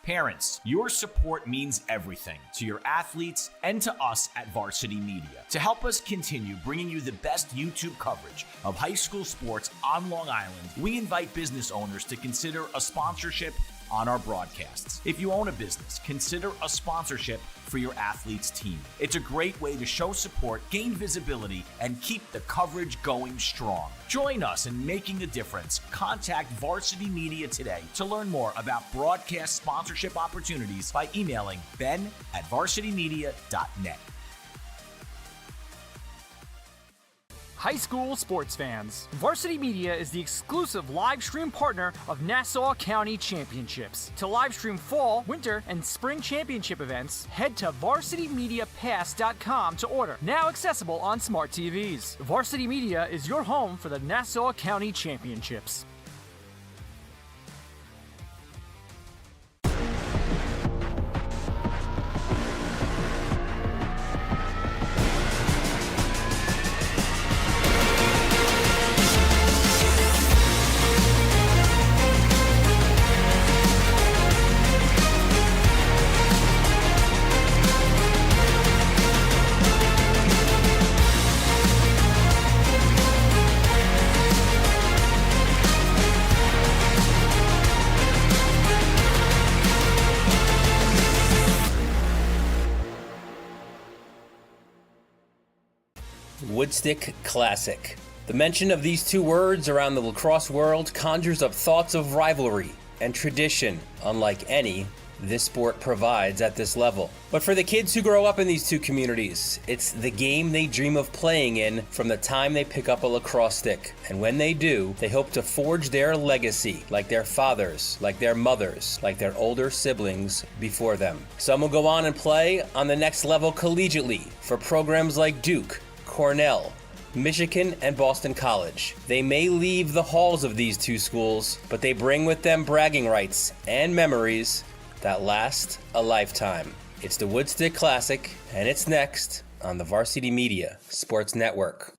Parents, your support means everything to your athletes and to us at Varsity Media. To help us continue bringing you the best YouTube coverage of high school sports on Long Island, we invite business owners to consider a sponsorship on our broadcasts. If you own a business, consider a sponsorship for your athlete's team. It's a great way to show support, gain visibility, and keep the coverage going strong. Join us in making a difference. Contact Varsity Media today to learn more about broadcast sponsorship opportunities by emailing ben@varsitymedia.net. High school sports fans, Varsity Media is the exclusive live stream partner of Nassau County Championships. To live stream fall, winter, and spring championship events, head to varsitymediapass.com to order. Now accessible on smart TVs. Varsity Media is your home for the Nassau County Championships. Woodstick Classic. The mention of these two words around the lacrosse world conjures up thoughts of rivalry and tradition unlike any this sport provides at this level. But for the kids who grow up in these two communities, it's the game they dream of playing in from the time they pick up a lacrosse stick. And when they do, they hope to forge their legacy like their fathers, like their mothers, like their older siblings before them. Some will go on and play on the next level collegiately for programs like Duke, Cornell, Michigan, and Boston College. They may leave the halls of these two schools, but they bring with them bragging rights and memories that last a lifetime. It's the Woodstick Classic, and it's next on the Varsity Media Sports Network.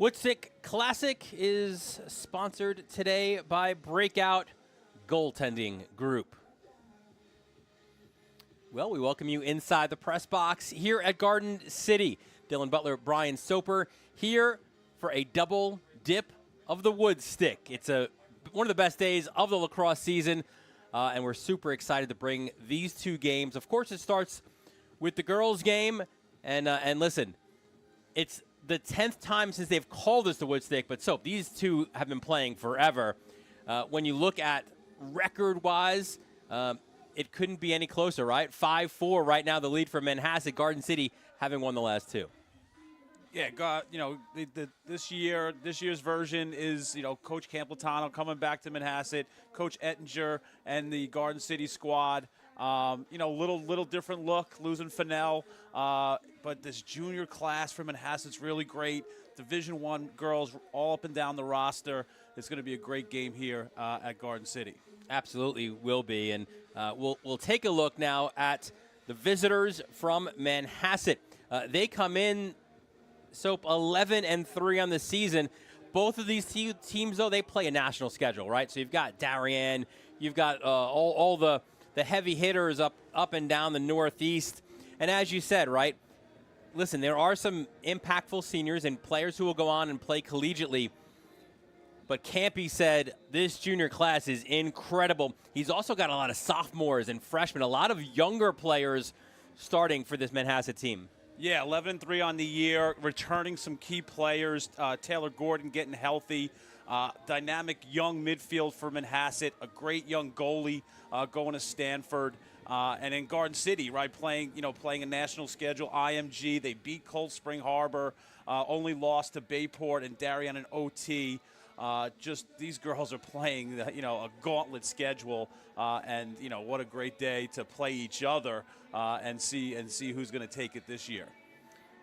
Woodstick Classic is sponsored today by Breakout Goaltending Group. Well, we welcome you inside the press box here at Garden City. Dylan Butler, Brian Soper here for a double dip of the Woodstick. It's one of the best days of the lacrosse season, and we're super excited to bring these two games. Of course, it starts with the girls' game, and listen, it's the 10th time since they've called this the Woodstick, but so these two have been playing forever. When you look at record-wise, it couldn't be any closer, right? 5-4 right now, the lead for Manhasset. Garden City having won the last two. Yeah, this year's version is, Coach Camplatano coming back to Manhasset, Coach Ettinger and the Garden City squad. Little different look, losing Fennell. But this junior class for Manhasset's really great. Division I girls all up and down the roster. It's going to be a great game here at Garden City. Absolutely will be, and we'll take a look now at the visitors from Manhasset. They come in, Soap, 11-3 on the season. Both of these teams, though, they play a national schedule, right? So you've got Darien, you've got all the heavy hitters up and down the Northeast, and as you said, right? Listen, there are some impactful seniors and players who will go on and play collegiately. But Campy said this junior class is incredible. He's also got a lot of sophomores and freshmen, a lot of younger players starting for this Manhasset team. Yeah, 11-3 on the year, returning some key players. Taylor Gordon getting healthy. Dynamic young midfield for Manhasset. A great young goalie going to Stanford. And in Garden City, right, playing a national schedule. IMG, they beat Cold Spring Harbor. Only lost to Bayport and Darien in OT. Just these girls are playing, a gauntlet schedule, and what a great day to play each other and see who's going to take it this year.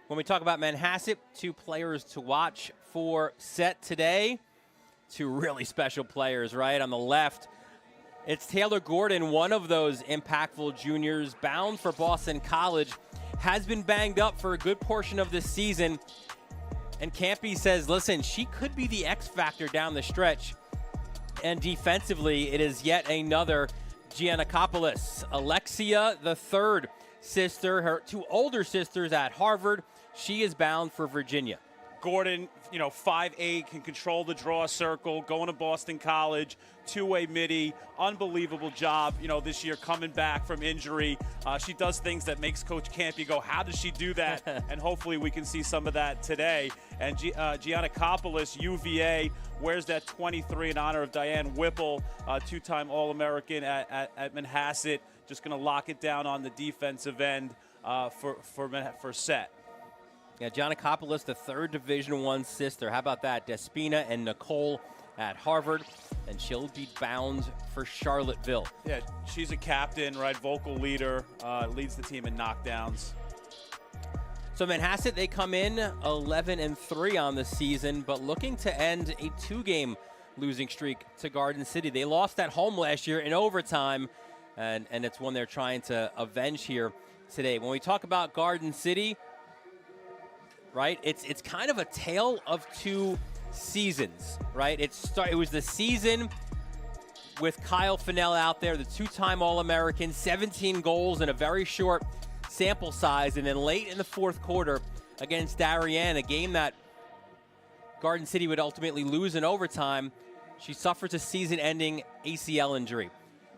When we talk about Manhasset, two players to watch for set today. Two really special players, right? On the left, it's Taylor Gordon, one of those impactful juniors, bound for Boston College, has been banged up for a good portion of this season. And Campy says, listen, she could be the X factor down the stretch. And defensively, it is yet another Giannakopoulos. Alexia, the third sister, her two older sisters at Harvard. She is bound for Virginia. Gordon, 5'8", can control the draw circle, going to Boston College, two-way midi, unbelievable job, this year coming back from injury. She does things that makes Coach Campy go, how does she do that? And hopefully we can see some of that today. And Giannakopoulos, UVA, wears that 23 in honor of Diane Whipple, two-time All-American at Manhasset. Just going to lock it down on the defensive end for set. Yeah, Giannakopoulos, the third Division I sister. How about that? Despina and Nicole at Harvard, and she'll be bound for Charlottesville. Yeah, she's a captain, right? Vocal leader, leads the team in knockdowns. So Manhasset, they come in 11-3 on the season, but looking to end a two-game losing streak to Garden City. They lost at home last year in overtime, and it's one they're trying to avenge here today. When we talk about Garden City, right, it's kind of a tale of two seasons, right? It was the season with Kyle Fennell out there, the two-time All-American, 17 goals in a very short sample size, and then late in the fourth quarter against Darien, a game that Garden City would ultimately lose in overtime, she suffers a season-ending ACL injury.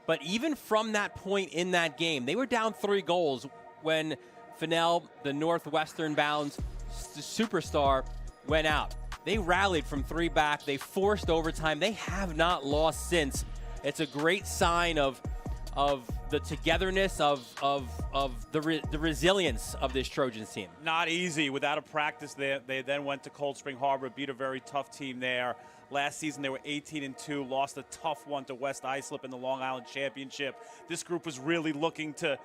But even from that point in that game, they were down 3 goals when Fennell, the Northwestern-bound superstar, went out. They rallied from 3 back. They forced overtime. They have not lost since. It's a great sign of the togetherness, of the resilience of this Trojans team. Not easy. Without a practice, they then went to Cold Spring Harbor, beat a very tough team there. Last season, they were 18-2, lost a tough one to West Islip in the Long Island Championship. This group was really looking to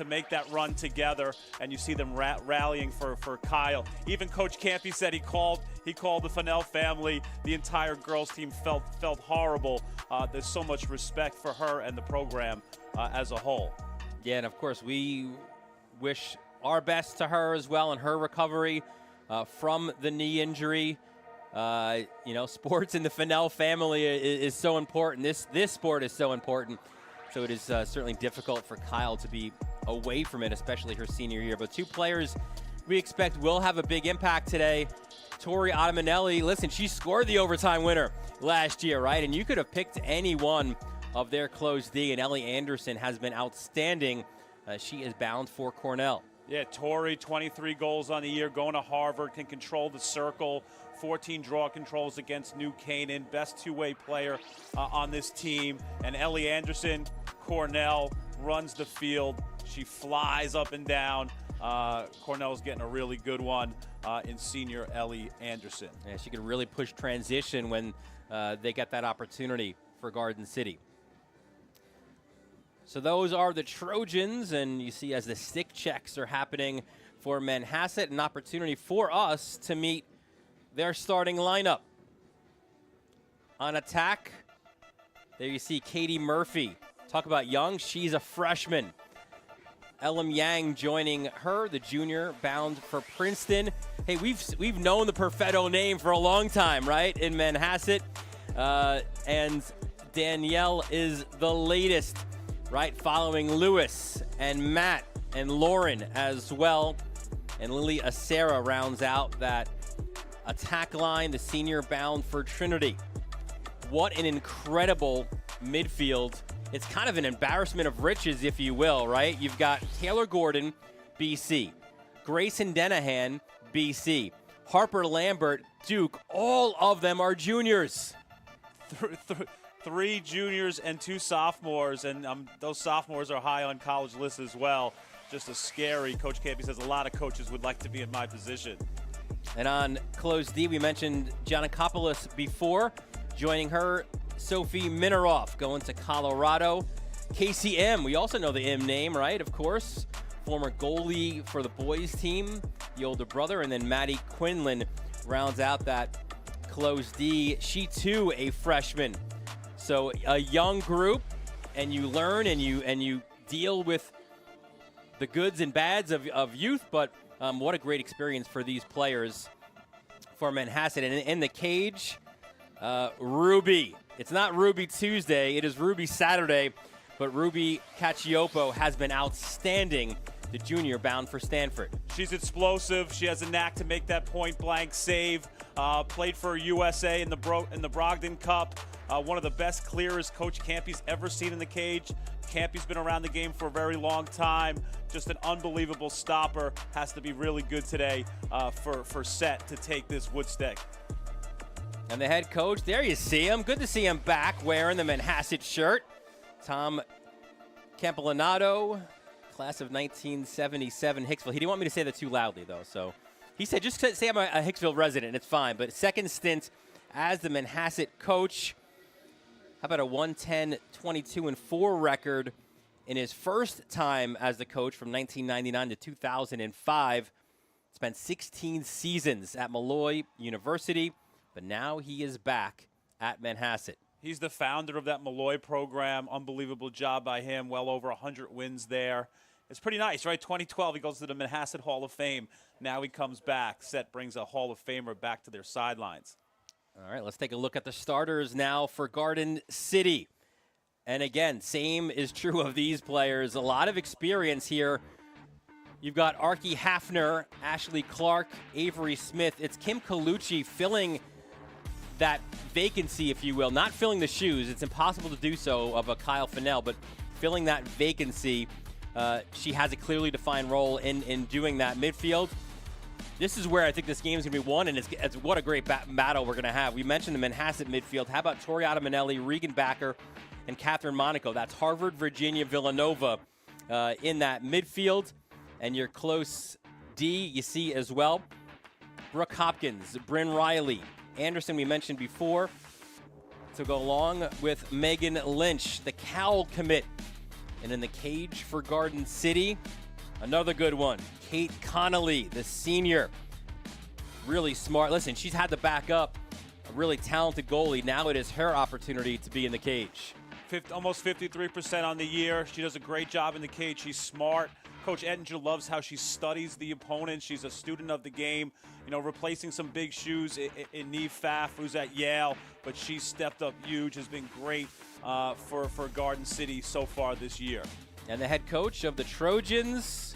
make that run together, and you see them rallying for Kyle. Even Coach Campy said he called the Fennell family. The entire girls team felt horrible. There's so much respect for her and the program as a whole. Yeah, and of course, we wish our best to her as well in her recovery from the knee injury. Sports in the Fennell family is so important. This sport is so important. So it is certainly difficult for Kyle to be away from it, especially her senior year. But 2 players we expect will have a big impact today. Tori Ottamanelli, listen, she scored the overtime winner last year, right? And you could have picked any one of their close D, and Ellie Anderson has been outstanding. She is bound for Cornell. Yeah, Tori, 23 goals on the year, going to Harvard, can control the circle, 14 draw controls against New Canaan, best two-way player on this team. And Ellie Anderson, Cornell, runs the field. She flies up and down. Cornell's getting a really good one in senior Ellie Anderson. Yeah, she can really push transition when they get that opportunity for Garden City. So those are the Trojans, and you see as the stick checks are happening for Manhasset, an opportunity for us to meet their starting lineup. On attack, there you see Katie Murphy. Talk about young, she's a freshman. Elam Yang joining her, the junior bound for Princeton. Hey, we've known the Perfetto name for a long time, right, in Manhasset. And Danielle is the latest, right, following Lewis and Matt and Lauren as well. And Lily Acera rounds out that attack line, the senior bound for Trinity. What an incredible midfield. It's kind of an embarrassment of riches, if you will, right? You've got Taylor Gordon, BC. Grayson Denahan, BC. Harper Lambert, Duke. All of them are juniors. 3 juniors and 2 sophomores, and those sophomores are high on college lists as well. Just a scary. Coach Campy says a lot of coaches would like to be in my position. And on close D, we mentioned Giannakopoulos before. Joining her, Sophie Minaroff, going to Colorado. Casey M, we also know the M name, right? Of course. Former goalie for the boys team, the older brother. And then Maddie Quinlan rounds out that close D. She, too, a freshman. So a young group, and you learn and you deal with the goods and bads of youth, but what a great experience for these players for Manhasset. And in the cage, Ruby It's not Ruby Tuesday, it is Ruby Saturday, but Ruby Cacioppo has been outstanding, the junior bound for Stanford. She's explosive. She has a knack to make that point-blank save. Played for USA in the Brogdon Cup. One of the best clearers Coach Campy's ever seen in the cage. Campy's been around the game for a very long time. Just an unbelievable stopper. Has to be really good today for Set to take this Woodstick. And the head coach, there you see him. Good to see him back wearing the Manhasset shirt. Tom Campolinato, class of 1977, Hicksville. He didn't want me to say that too loudly, though. So he said, just say I'm a Hicksville resident. It's fine. But second stint as the Manhasset coach. How about a 110-22-4 record in his first time as the coach from 1999 to 2005. Spent 16 seasons at Malloy University. But now he is back at Manhasset. He's the founder of that Malloy program. Unbelievable job by him. Well over 100 wins there. It's pretty nice, right? 2012, he goes to the Manhasset Hall of Fame. Now he comes back. Set brings a Hall of Famer back to their sidelines. All right, let's take a look at the starters now for Garden City. And again, same is true of these players. A lot of experience here. You've got Archie Hafner, Ashley Clark, Avery Smith. It's Kim Colucci filling that vacancy, if you will, not filling the shoes. It's impossible to do so of a Kyle Fennell, but filling that vacancy. She has a clearly defined role in doing that. Midfield, this is where I think this game is going to be won, and it's what a great battle we're going to have. We mentioned the Manhasset midfield. How about Toriana Manelli, Regan Backer, and Catherine Monaco? That's Harvard, Virginia, Villanova in that midfield. And your close D, you see as well, Brooke Hopkins, Bryn Riley, Anderson we mentioned before, to go along with Megan Lynch, the Cowell commit. And in the cage for Garden City, another good one, Kate Connolly, the senior. Really smart. Listen, she's had to back up a really talented goalie. Now it is her opportunity to be in the cage. Almost 53% on the year. She does a great job in the cage. She's smart. Coach Ettinger loves how she studies the opponent. She's a student of the game, you know, replacing some big shoes in Neve Pfaff, who's at Yale, but she's stepped up huge, has been great for Garden City so far this year. And the head coach of the Trojans,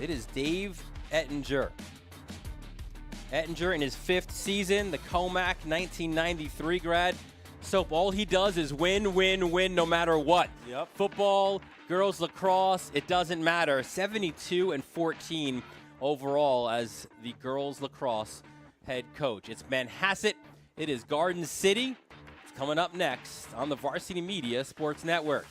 it is Dave Ettinger. Ettinger in his 5th season, the Comac 1993 grad. So all he does is win, win, win no matter what. Yep. Football, girls lacrosse, it doesn't matter. 72-14 overall as the girls lacrosse head coach. It's Manhasset. It is Garden City. It's coming up next on the Varsity Media Sports Network.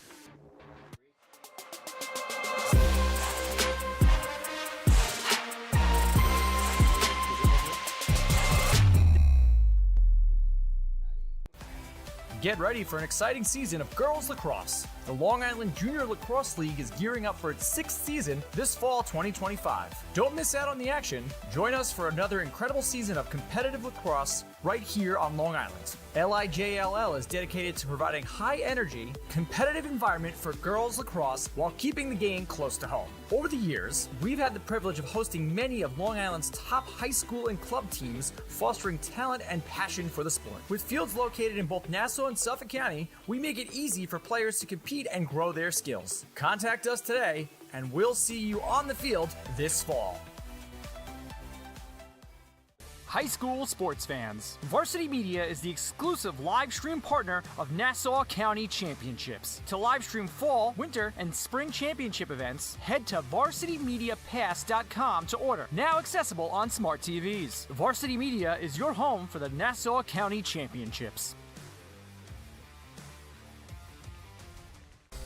Get ready for an exciting season of girls lacrosse. The Long Island Junior Lacrosse League is gearing up for its 6th season this fall 2025. Don't miss out on the action. Join us for another incredible season of competitive lacrosse right here on Long Island. LIJLL is dedicated to providing high-energy, competitive environment for girls lacrosse while keeping the game close to home. Over the years, we've had the privilege of hosting many of Long Island's top high school and club teams, fostering talent and passion for the sport. With fields located in both Nassau and Suffolk County, we make it easy for players to compete and grow their skills. Contact us today, and we'll see you on the field this fall. High school sports fans, Varsity Media is the exclusive live stream partner of Nassau County Championships. To live stream fall, winter, and spring championship events, head to varsitymediapass.com to order. Now accessible on smart TVs. Varsity Media is your home for the Nassau County Championships.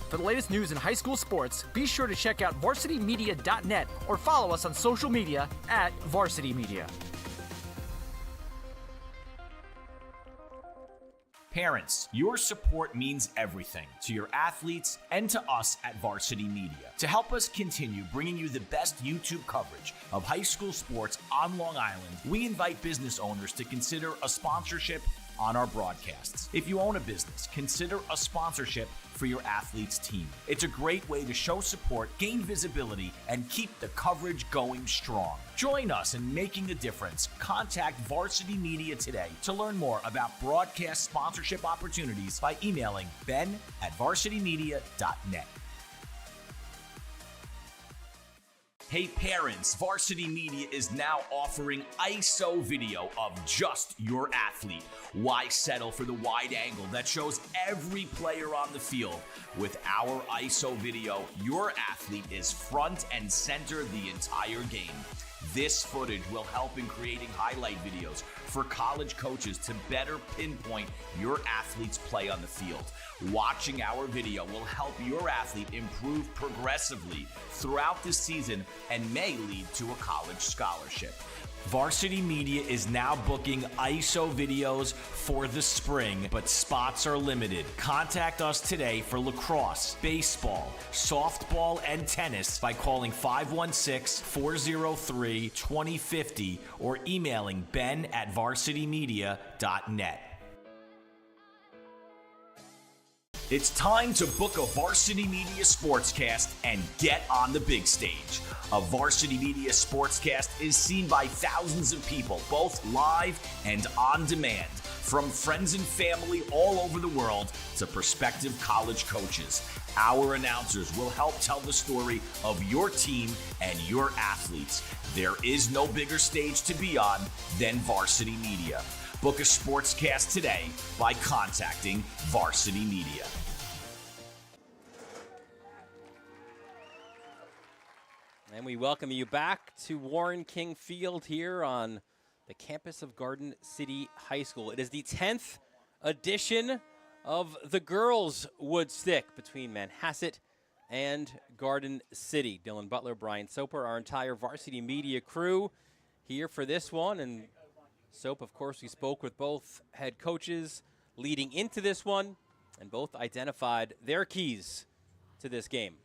For the latest news in high school sports, be sure to check out varsitymedia.net or follow us on social media at Varsity Media. Parents, your support means everything to your athletes and to us at Varsity Media. To help us continue bringing you the best YouTube coverage of high school sports on Long Island, we invite business owners to consider a sponsorship on our broadcasts. If you own a business, consider a sponsorship for your athlete's team. It's a great way to show support, gain visibility, and keep the coverage going strong. Join us in making a difference. Contact Varsity Media today to learn more about broadcast sponsorship opportunities by emailing ben@varsitymedia.net. Hey parents, Varsity Media is now offering ISO video of just your athlete. Why settle for the wide angle that shows every player on the field? With our ISO video, your athlete is front and center the entire game. This footage will help in creating highlight videos for college coaches to better pinpoint your athlete's play on the field. Watching our video will help your athlete improve progressively throughout the season and may lead to a college scholarship. Varsity Media is now booking ISO videos for the spring, but spots are limited. Contact us today for lacrosse, baseball, softball, and tennis by calling 516-403-2050 or emailing ben@varsitymedia.net. It's time to book a Varsity Media Sportscast and get on the big stage. A Varsity Media Sportscast is seen by thousands of people, both live and on demand, from friends and family all over the world to prospective college coaches. Our announcers will help tell the story of your team and your athletes. There is no bigger stage to be on than Varsity Media. Book a sportscast today by contacting Varsity Media. And we welcome you back to Warren King Field here on the campus of Garden City High School. It is the 10th edition of the girls' Woodstick between Manhasset and Garden City. Dylan Butler, Brian Soper, our entire Varsity Media crew here for this one. And Soap, of course, we spoke with both head coaches leading into this one, and both identified their keys to this game.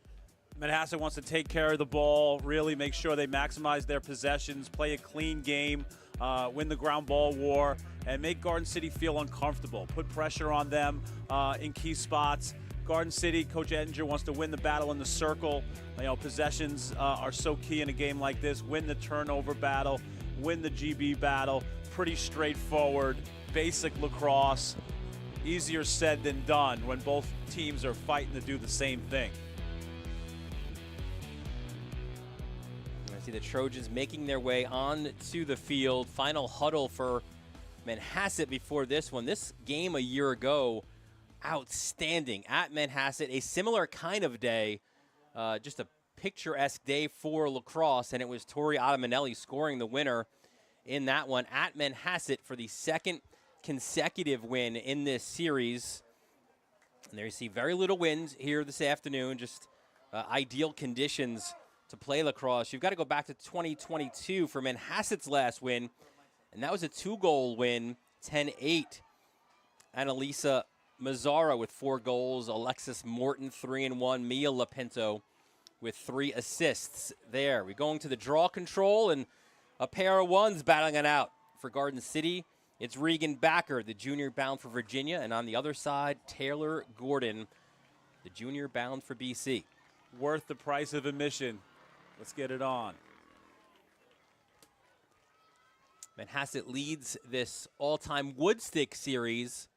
Manhasset wants to take care of the ball, really make sure they maximize their possessions, play a clean game, win the ground ball war, and make Garden City feel uncomfortable. Put pressure on them in key spots. Garden City, Coach Ettinger wants to win the battle in the circle. You know, possessions are so key in a game like this. Win the turnover battle, win the GB battle. Pretty straightforward, basic lacrosse. Easier said than done when both teams are fighting to do the same thing. I see the Trojans making their way on to the field. Final huddle for Manhasset before this one. This game a year ago, outstanding at Manhasset. A similar kind of day, just a picturesque day for lacrosse, and it was Tori Ottamanelli scoring the winner in that one at Manhasset for the second consecutive win in this series. And there you see very little wind here this afternoon, just ideal conditions to play lacrosse. You've got to go back to 2022 for Manhasset's last win, and that was a 2-goal win, 10-8. Annalisa Mazzara with 4 goals, Alexis Morton 3-1, Mia Lapinto with 3 assists there. We're going to the draw control, and a pair of ones battling it out for Garden City. It's Regan Backer, the junior bound for Virginia, and on the other side, Taylor Gordon, the junior bound for BC. Worth the price of admission. Let's get it on. Manhasset leads this all-time Woodstick series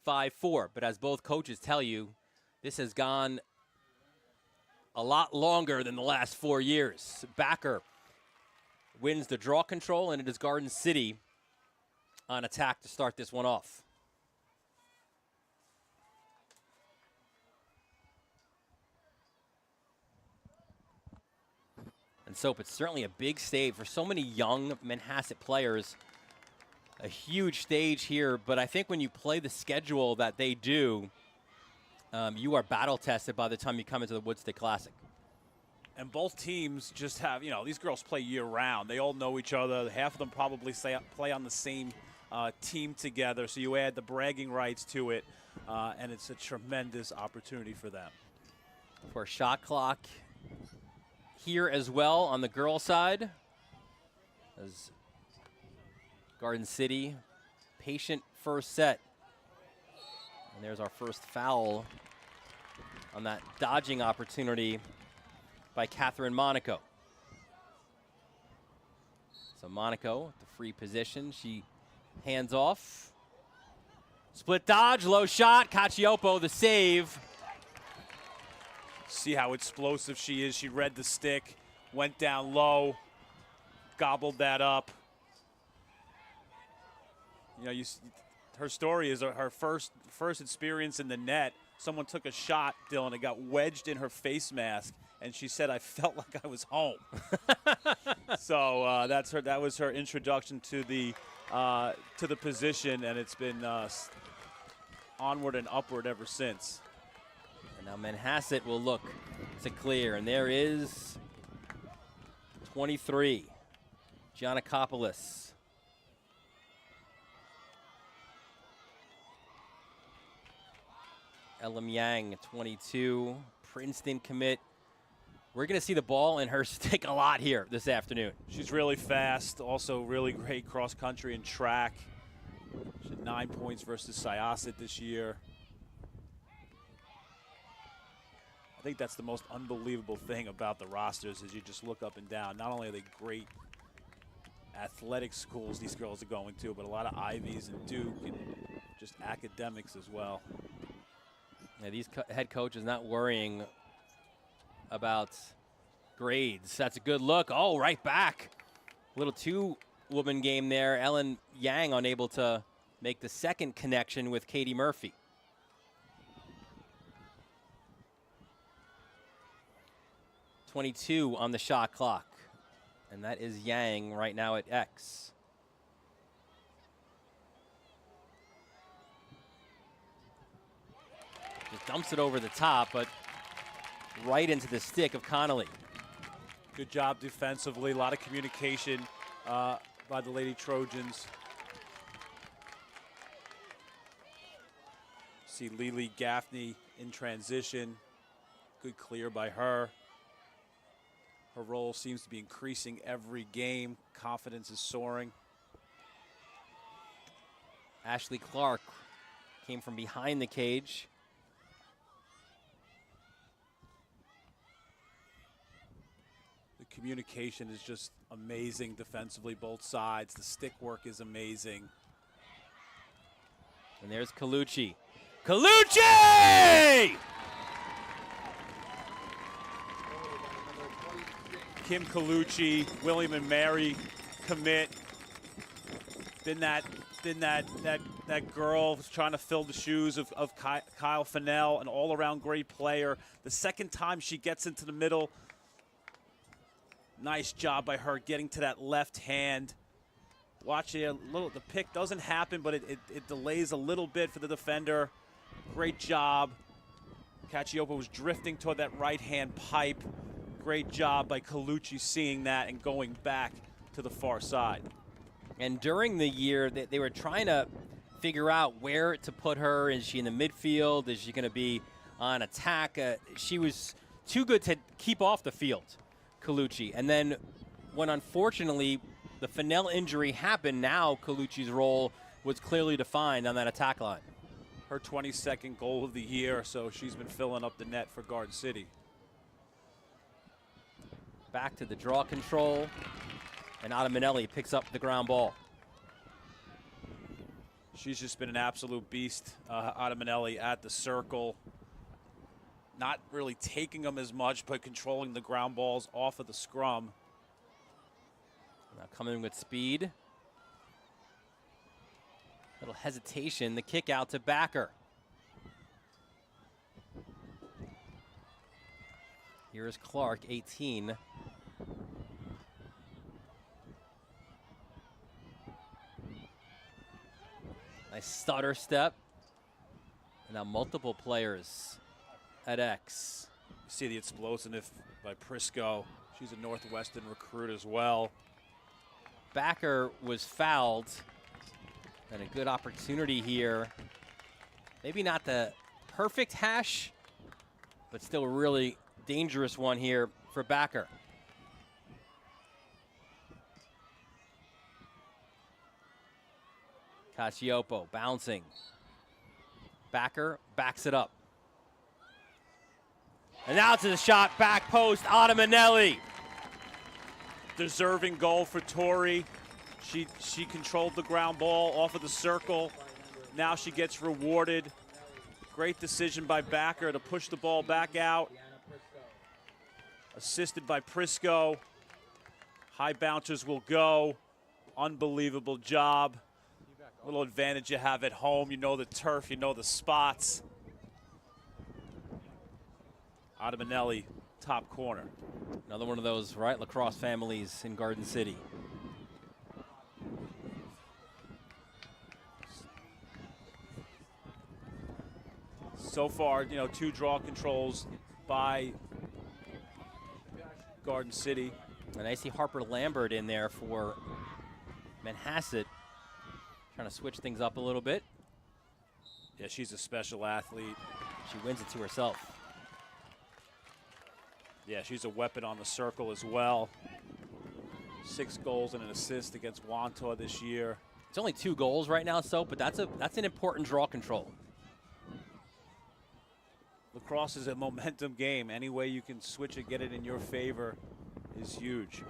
5-4, but as both coaches tell you, this has gone a lot longer than the last 4 years. Backer wins the draw control, and it is Garden City on attack to start this one off. And so it's certainly a big stage for so many young Manhasset players. A huge stage here, but I think when you play the schedule that they do, you are battle tested by the time you come into the Woodstick Classic. And both teams just have, these girls play year-round. They all know each other. Half of them probably play on the same team together, so you add the bragging rights to it, and it's a tremendous opportunity for them. For a shot clock here as well on the girls' side, as Garden City patient first set. And there's our first foul on that dodging opportunity by Catherine Monaco. So Monaco, the free position, she hands off. Split dodge, low shot, Cacioppo the save. See how explosive she is. She read the stick, went down low, gobbled that up. You know, her story is her first experience in the net. Someone took a shot, Dylan, it got wedged in her face mask, and she said, "I felt like I was home." So that was her introduction to the position, and it's been onward and upward ever since. And now Manhasset will look to clear, and there is 23, Giannakopoulos. Elam Yang, 22, Princeton commit. We're going to see the ball in her stick a lot here this afternoon. She's really fast, also really great cross country and track. She had 9 points versus Syosset this year. I think that's the most unbelievable thing about the rosters is you just look up and down. Not only are they great athletic schools these girls are going to, but a lot of Ivies and Duke and just academics as well. Yeah, these head coaches not worrying about grades. That's a good look. Oh, right back. Little two-woman game there. Ellen Yang unable to make the second connection with Katie Murphy. .22 on the shot clock. And that is Yang right now at X. Just dumps it over the top, but right into the stick of Connolly. Good job defensively. A lot of communication by the Lady Trojans. See Lily Gaffney in transition. Good clear by her. Her role seems to be increasing every game. Confidence is soaring. Ashley Clark came from behind the cage. The communication is just amazing defensively, both sides. The stick work is amazing. And there's Colucci. Colucci! Kim Colucci, William and Mary commit. Been that girl who's trying to fill the shoes of Kyle Fennell, an all-around great player. The second time she gets into the middle, nice job by her getting to that left hand. Watch it, the pick doesn't happen, but it delays a little bit for the defender. Great job. Cacioppo was drifting toward that right-hand pipe. Great job by Colucci seeing that and going back to the far side. And during the year, they were trying to figure out where to put her. Is she in the midfield? Is she going to be on attack? She was too good to keep off the field, Colucci. And then when, unfortunately, the Fennell injury happened, now Colucci's role was clearly defined on that attack line. Her 22nd goal of the year, so she's been filling up the net for Garden City. Back to the draw control, and Adamanelli picks up the ground ball. She's just been an absolute beast, Adamanelli at the circle. Not really taking them as much, but controlling the ground balls off of the scrum. Now coming with speed. Little hesitation, the kick out to Backer. Here's Clark, 18. Nice stutter step. And now multiple players at X. See the explosiveness by Prisco. She's a Northwestern recruit as well. Backer was fouled. And a good opportunity here. Maybe not the perfect hash, but still a really dangerous one here for Backer. Cacioppo bouncing. Backer backs it up. And now to the shot, back post, Manelli. Deserving goal for Tori. She controlled the ground ball off of the circle. Now she gets rewarded. Great decision by Backer to push the ball back out. Assisted by Prisco. High bouncers will go. Unbelievable job. Little advantage you have at home. You know the turf, you know the spots. Manelli, top corner. Another one of those, right, lacrosse families in Garden City. So far, you know, 2 draw controls by Garden City. And I see Harper Lambert in there for Manhasset, trying to switch things up a little bit. Yeah, she's a special athlete. She wins it to herself. Yeah, she's a weapon on the circle as well. 6 goals and an assist against Wantor this year. It's only 2 goals right now, but that's an important draw control. Lacrosse is a momentum game. Any way you can switch it, get it in your favor is huge.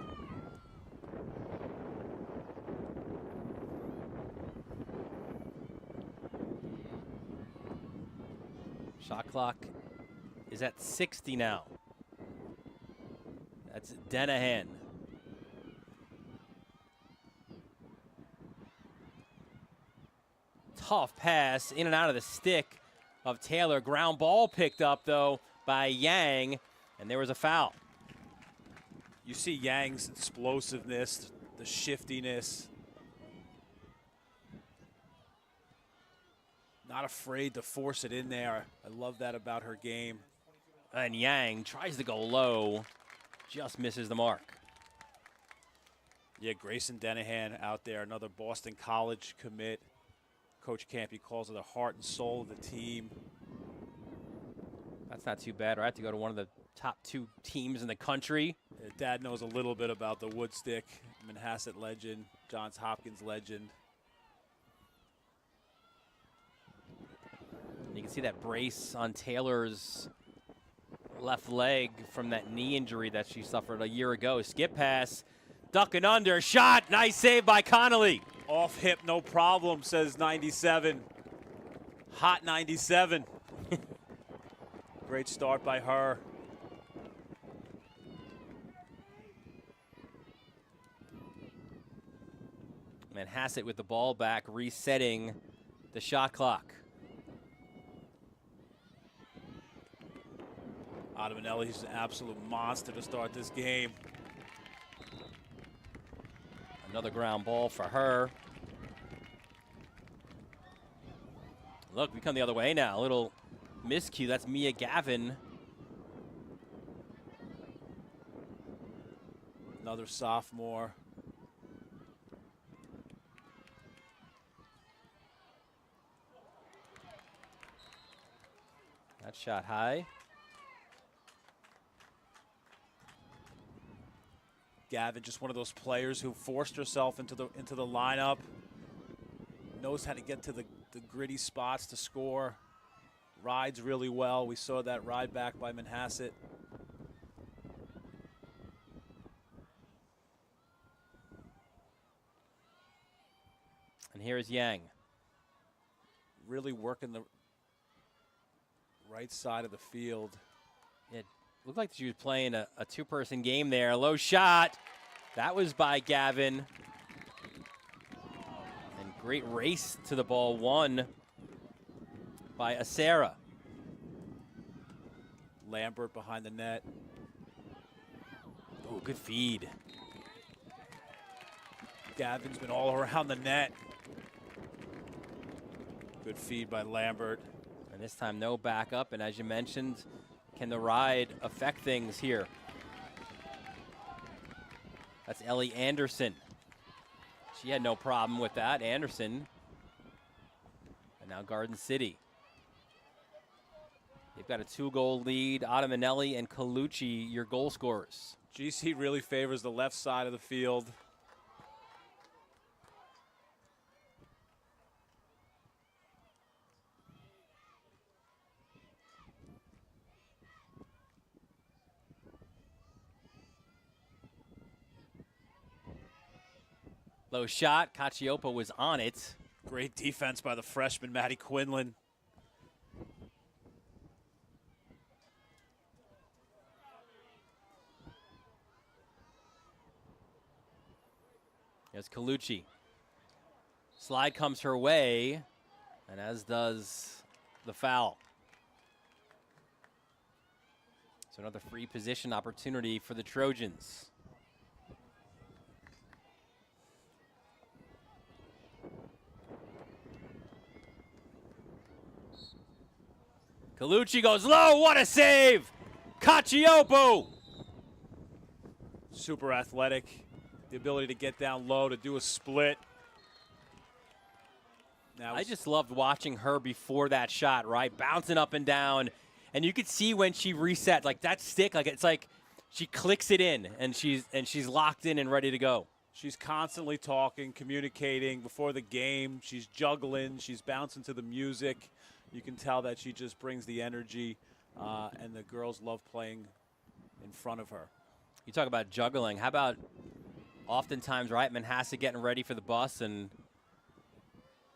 Shot clock is at 60 now. That's Denahan. Tough pass in and out of the stick of Taylor. Ground ball picked up, though, by Yang, and there was a foul. You see Yang's explosiveness, the shiftiness. Not afraid to force it in there. I love that about her game. And Yang tries to go low, just misses the mark. Yeah, Grayson Denahan out there, another Boston College commit. Coach Campy calls her the heart and soul of the team. That's not too bad, right? To go to one of the top 2 teams in the country. Dad knows a little bit about the Woodstick, Manhasset legend, Johns Hopkins legend. And you can see that brace on Taylor's left leg from that knee injury that she suffered a year ago. Skip pass, duck and under, shot, nice save by Connolly. Off hip, no problem, says 97. Hot 97. Great start by her. Manhasset with the ball back, resetting the shot clock. Manelli's an absolute monster to start this game. Another ground ball for her. Look, we come the other way now. A little miscue. That's Mia Gavin. Another sophomore. That shot high. Gavin, just one of those players who forced herself into the lineup. Knows how to get to the gritty spots to score. Rides really well. We saw that ride back by Manhasset. And here's Yang. Really working the right side of the field. It looked like she was playing a 2-person game there. Low shot. That was by Gavin. And great race to the ball, won by Acera. Lambert behind the net. Oh, good feed. Gavin's been all around the net. Good feed by Lambert. And this time no backup, and as you mentioned, can the ride affect things here? That's Ellie Anderson. She had no problem with that, Anderson. And now Garden City. They've got a 2-goal lead. Manelli and Colucci, your goal scorers. GC really favors the left side of the field. Low shot. Cacioppo was on it. Great defense by the freshman, Maddie Quinlan. Here's Colucci. Slide comes her way, and as does the foul. So another free position opportunity for the Trojans. Colucci goes low. What a save! Cacioppo! Super athletic. The ability to get down low, to do a split. Now I just loved watching her before that shot, right? Bouncing up and down. And you could see when she reset, like that stick, like it's like she clicks it in and she's locked in and ready to go. She's constantly talking, communicating before the game. She's juggling. She's bouncing to the music. You can tell that she just brings the energy, and the girls love playing in front of her. You talk about juggling. How about oftentimes, right, Manhasset getting ready for the bus, and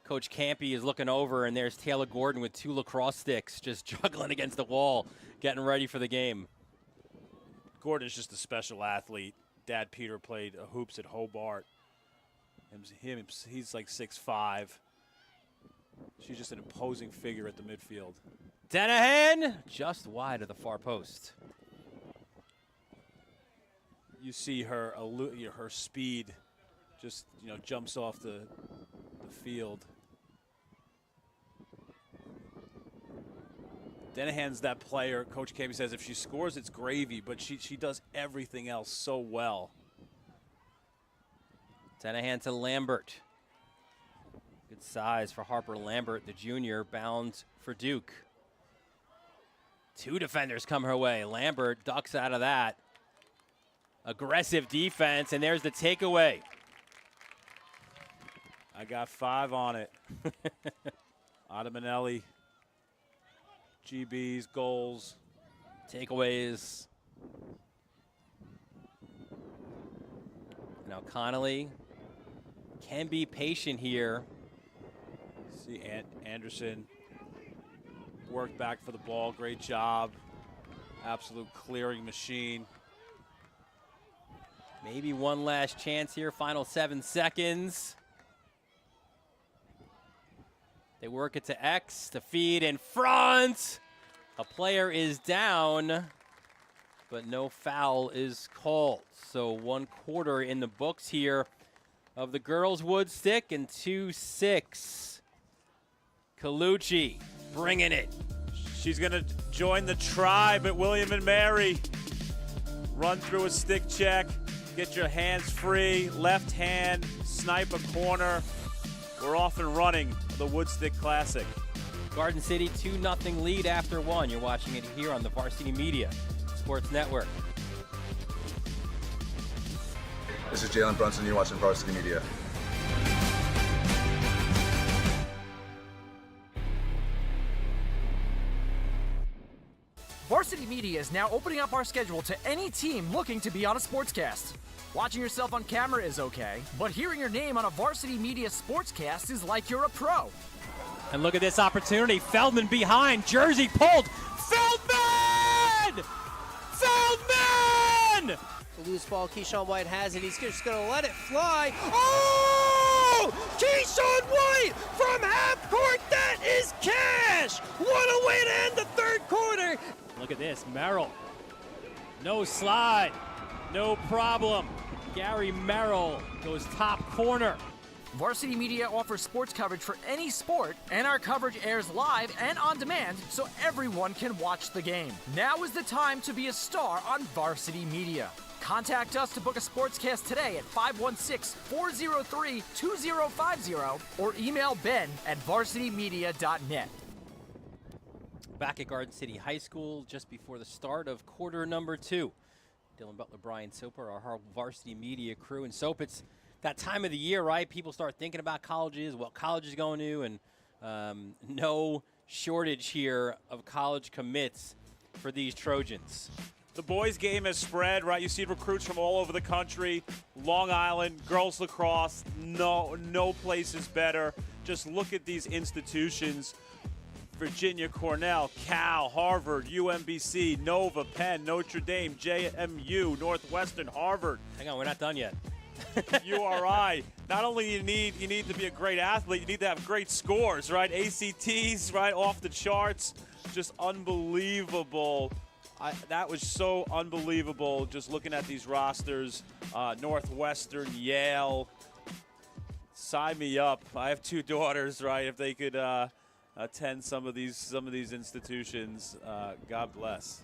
Coach Campy is looking over, and there's Taylor Gordon with 2 lacrosse sticks just juggling against the wall, getting ready for the game. Gordon's just a special athlete. Dad Peter played hoops at Hobart. He's like 6'5". She's just an imposing figure at the midfield. Denahan just wide of the far post. You see her her speed just jumps off the field. Denahan's that player. Coach Campy says if she scores, it's gravy, but she does everything else so well. Denahan to Lambert. Good size for Harper Lambert, the junior, bound for Duke. 2 defenders come her way. Lambert ducks out of that. Aggressive defense, and there's the takeaway. I got 5 on it. Ottamanelli, GBs, goals. Takeaways. Now Connolly can be patient here. See Anderson worked back for the ball. Great job. Absolute clearing machine. Maybe one last chance here. Final 7 seconds. They work it to X to feed in front. A player is down, but no foul is called. So 1 quarter in the books here of the girls' Woodstick, and 2-6. Colucci bringing it. She's going to join the tribe at William and Mary. Run through a stick check. Get your hands free. Left hand, snipe a corner. We're off and running the Woodstick Classic. Garden City 2-0 lead after 1. You're watching it here on the Varsity Media Sports Network. This is Jalen Brunson. You're watching Varsity Media. Varsity Media is now opening up our schedule to any team looking to be on a sportscast. Watching yourself on camera is okay, but hearing your name on a Varsity Media sportscast is like you're a pro. And look at this opportunity. Feldman behind. Jersey pulled. Feldman! Feldman! The loose ball, Keyshawn White has it. He's just going to let it fly. Oh! Keyshawn White from half court. That is cash. What a way to end the 3rd quarter. Look at this. Merrill. No slide. No problem. Gary Merrill goes top corner. Varsity Media offers sports coverage for any sport, and our coverage airs live and on demand so everyone can watch the game. Now is the time to be a star on Varsity Media. Contact us to book a sportscast today at 516-403-2050 or email ben@varsitymedia.net. Back at Garden City High School just before the start of quarter number 2. Dylan Butler, Brian Soper, our whole Varsity Media crew. And Soap, it's that time of the year, right? People start thinking about colleges, what college is going to, and no shortage here of college commits for these Trojans. The boys' game has spread, right? You see recruits from all over the country. Long Island, girls lacrosse, no place is better. Just look at these institutions. Virginia, Cornell, Cal, Harvard, UMBC, Nova, Penn, Notre Dame, JMU, Northwestern, Harvard. Hang on, we're not done yet. URI. Not only you need to be a great athlete, you need to have great scores, right? ACTs, right, off the charts. Just unbelievable. That was so unbelievable just looking at these rosters. Northwestern, Yale. Sign me up. I have 2 daughters, right? If they could attend some of these institutions, God bless.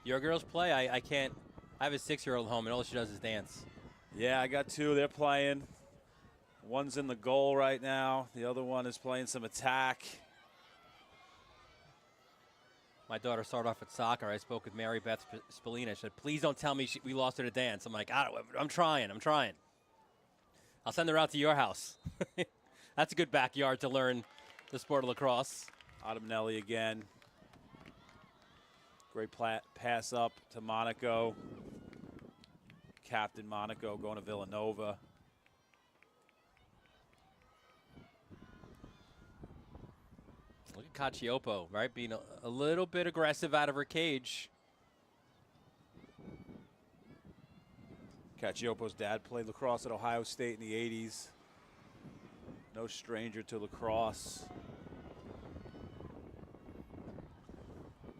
Your girls play? I can't. I have a 6-year-old home, and all she does is dance. Yeah, I got 2. They're playing. One's in the goal right now. The other one is playing some attack. My daughter started off at soccer. I spoke with Mary Beth Spallina. She said, please don't tell me we lost her to dance. I'm like, I'm trying. I'll send her out to your house. That's a good backyard to learn the sport of lacrosse. Autumnelli again. Great pass up to Monaco. Captain Monaco going to Villanova. Look at Cacioppo, right? Being a little bit aggressive out of her cage. Cacioppo's dad played lacrosse at Ohio State in the 80s. No stranger to lacrosse.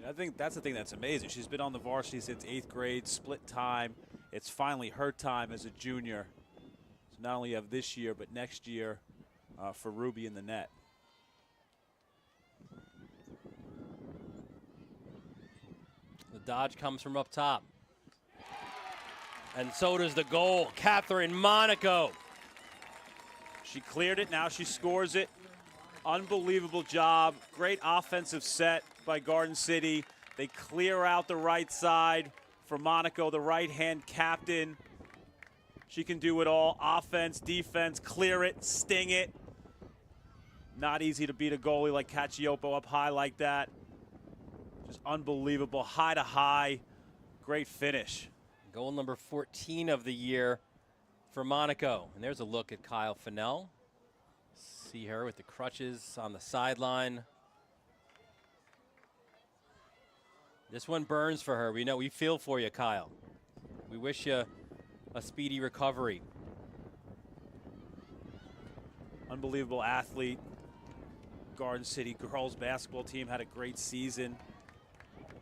I think that's the thing that's amazing. She's been on the varsity since 8th grade, split time. It's finally her time as a junior. So not only have this year, but next year for Ruby in the net. The dodge comes from up top. And so does the goal. Catherine Monaco. She cleared it. Now she scores it. Unbelievable job. Great offensive set by Garden City. They clear out the right side for Monaco, the right-hand captain. She can do it all. Offense, defense, clear it, sting it. Not easy to beat a goalie like Cacioppo up high like that. Just unbelievable. High to high. Great finish. Goal number 14 of the year for Monaco. And there's a look at Kyle Fennell. See her with the crutches on the sideline. This one burns for her. We feel for you, Kyle. We wish you a speedy recovery. Unbelievable athlete. Garden City girls basketball team had a great season.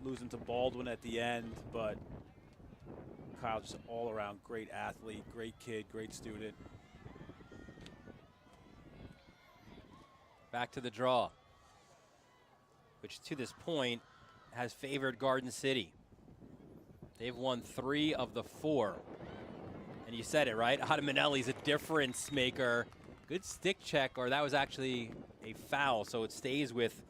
Losing to Baldwin at the end, but Kyle just all around great athlete, great kid, great student. Back to the draw, which to this point has favored Garden City. They've won 3 of the 4. And you said it, right? Autumnelli's a difference maker. Good stick check, or that was actually a foul, so it stays with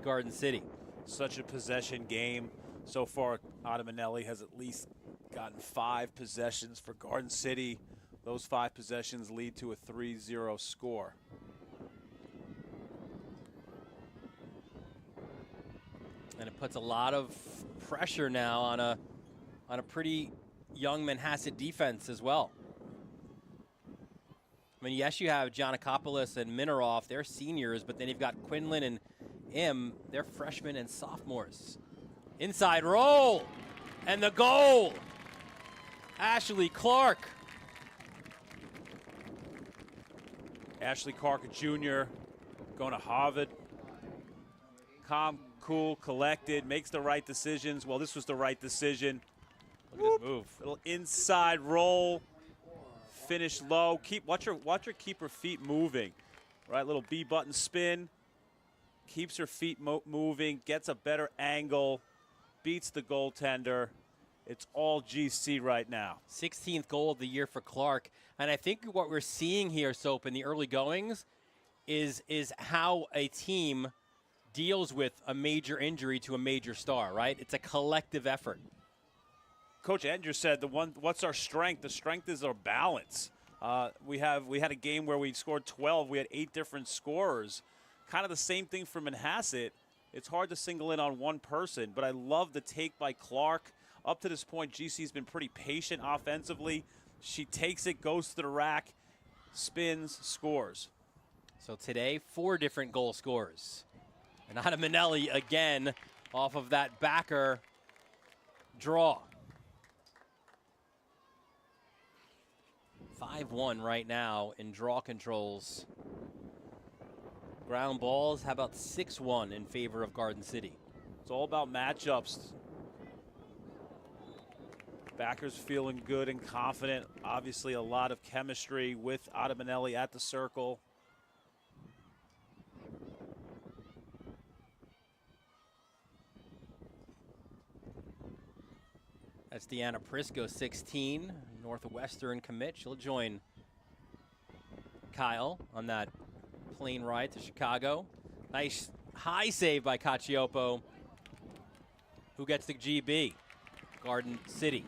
Garden City. Such a possession game. So far, Autumnelli has at least gotten 5 possessions for Garden City. Those 5 possessions lead to a 3-0 score. And it puts a lot of pressure now on a pretty young Manhasset defense as well. I mean, yes, you have Giannakopoulos and Mineroff, they're seniors, but then you've got Quinlan and Im, they're freshmen and sophomores. Inside roll, and the goal. Ashley Clark. Ashley Clark, Jr., going to Harvard. Calm, cool, collected, makes the right decisions. Well, this was the right decision. Look at this move. Little inside roll. Finish low. Watch her keep her feet moving. Right, little B button spin. Keeps her feet moving, gets a better angle, beats the goaltender. It's all GC right now. 16th goal of the year for Clark. And I think what we're seeing here, Soap, in the early goings is how a team deals with a major injury to a major star, right? It's a collective effort. Coach Andrews said what's our strength? The strength is our balance. We had a game where we scored 12. We had 8 different scorers. Kind of the same thing for Manhasset. It's hard to single in on one person, but I love the take by Clark. Up to this point, GC's been pretty patient offensively. She takes it, goes to the rack, spins, scores. So today, 4 different goal scorers. And Ada Manelli again off of that backer draw. 5-1 right now in draw controls. Ground balls, how about 6-1 in favor of Garden City? It's all about matchups. Backers feeling good and confident. Obviously a lot of chemistry with Ada Manelli at the circle. That's Deanna Prisco, 16, Northwestern commit. She'll join Kyle on that plane ride to Chicago. Nice high save by Cacioppo, who gets the GB. Garden City.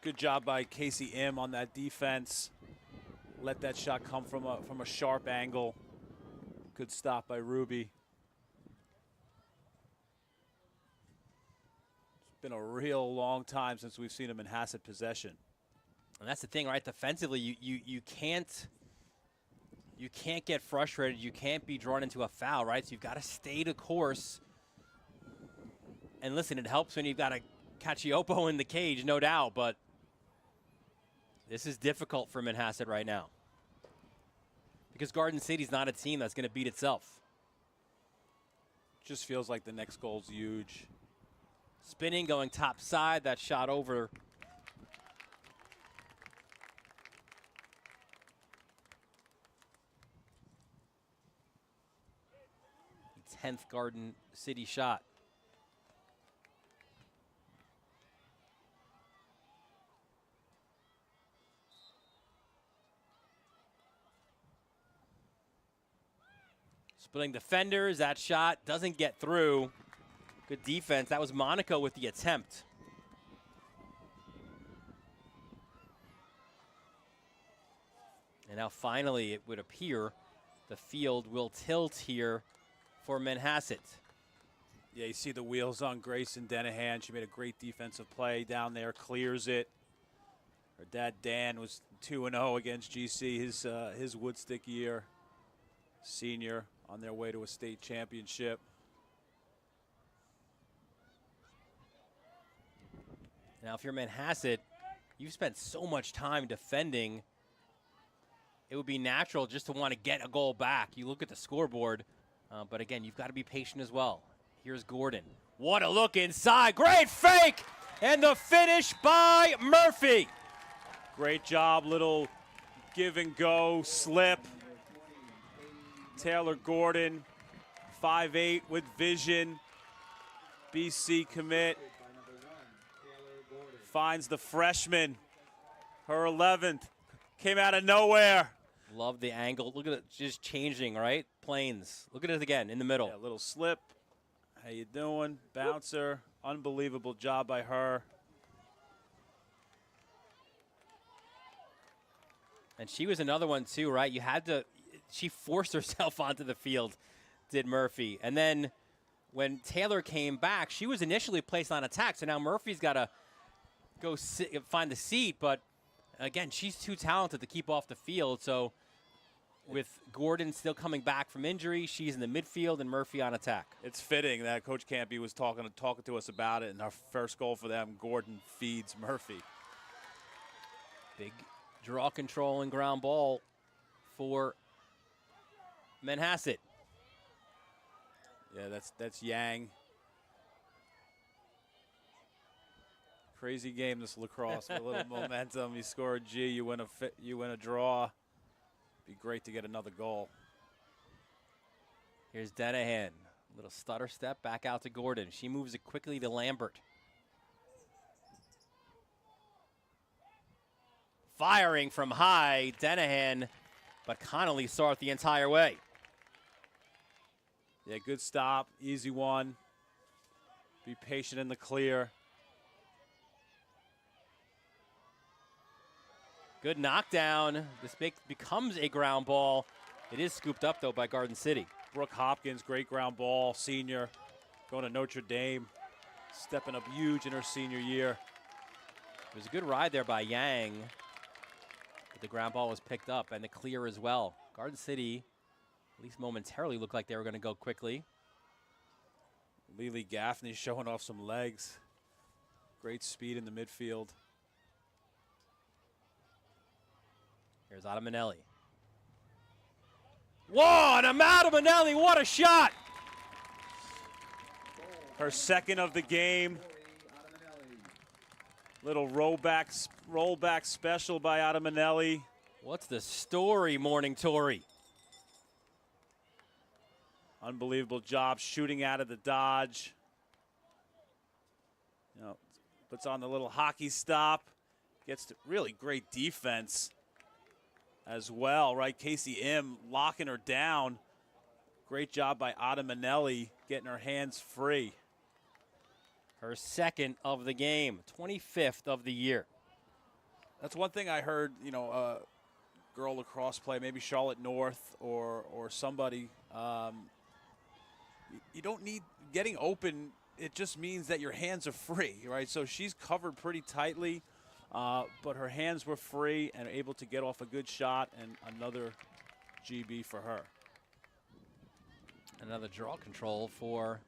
Good job by Casey M on that defense. Let that shot come from a sharp angle. Good stop by Ruby. It's been a real long time since we've seen a Manhasset possession. And that's the thing, right? Defensively, you can't get frustrated. You can't be drawn into a foul, right? So you've got to stay the course. And listen, it helps when you've got a Cacioppo in the cage, no doubt, but this is difficult for Manhasset right now because Garden City's not a team that's going to beat itself. Just feels like the next goal's huge. Spinning, going top side, that shot over. The 10th Garden City shot. Splitting defenders, that shot doesn't get through. Good defense. That was Monaco with the attempt. And now finally, it would appear the field will tilt here for Manhasset. Yeah, you see the wheels on Grayson Denahan. She made a great defensive play down there, clears it. Her dad, Dan, was 2-0 against GC, his Woodstick year. Senior on their way to a state championship. Now, if you're Manhasset, you've spent so much time defending. It would be natural just to want to get a goal back. You look at the scoreboard, but again, you've got to be patient as well. Here's Gordon. What a look inside. Great fake! And the finish by Murphy. Great job, little give and go, slip. Taylor Gordon, 5'8" with vision. BC commit. Finds the freshman, her 11th. Came out of nowhere. Love the angle. Look at it just changing, right? Planes. Look at it again in the middle. Yeah, little slip. How you doing? Bouncer. Unbelievable job by her. And she was another one too, right? You had to, she forced herself onto the field, did Murphy. And then when Taylor came back, she was initially placed on attack. So now Murphy's got to go find the seat. But again, she's too talented to keep off the field. So with Gordon still coming back from injury, she's in the midfield and Murphy on attack. It's fitting that Coach Campy was talking to us about it. And our first goal for them, Gordon feeds Murphy. Big draw control and ground ball for Manhasset. Yeah, that's Yang. Crazy game, this lacrosse with a little momentum. You score a G, you win a draw. Be great to get another goal. Here's Denahan, little stutter step back out to Gordon. She moves it quickly to Lambert. Firing from high, Denahan, but Connolly saw it the entire way. Yeah, good stop, easy one. Be patient in the clear. Good knockdown. This becomes a ground ball. It is scooped up, though, by Garden City. Brooke Hopkins, great ground ball, senior, going to Notre Dame. stepping up huge in her senior year. It was a good ride there by Yang, but the ground ball was picked up and the clear as well. Garden City, at least momentarily, looked like they were going to go quickly. Lily Gaffney showing off some legs. Great speed in the midfield. Here's Adamanelli. Whoa, and Adamanelli, what a shot! Her second of the game. Little rollback special by Adamanelli. What's the story, Morning Tory? Unbelievable job shooting out of the dodge. You know, puts on the little hockey stop. Gets to really great defense as well, right? Casey Im locking her down. Great job by Adamanelli getting her hands free. Her second of the game, 25th of the year. That's one thing I heard, you know, girl lacrosse play, maybe Charlotte North or somebody. You don't need getting open. It just means that your hands are free, right? So she's covered pretty tightly, but her hands were free and able to get off a good shot, and another GB for her. Another draw control for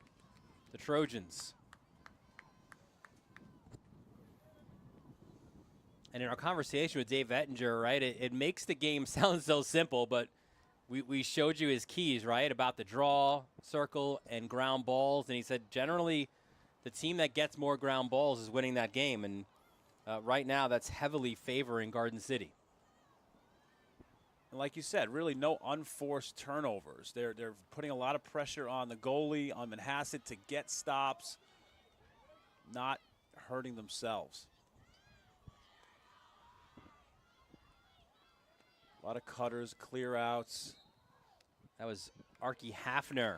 the Trojans. And in our conversation with Dave Ettinger, right, it makes the game sound so simple, but we showed you his keys, right, about the draw, circle, and ground balls. And he said generally the team that gets more ground balls is winning that game. And right now that's heavily favoring Garden City. And like you said, really no unforced turnovers. They're putting a lot of pressure on the goalie, on Manhasset to get stops, not hurting themselves. A lot of cutters, clear outs. That was Archie Hafner,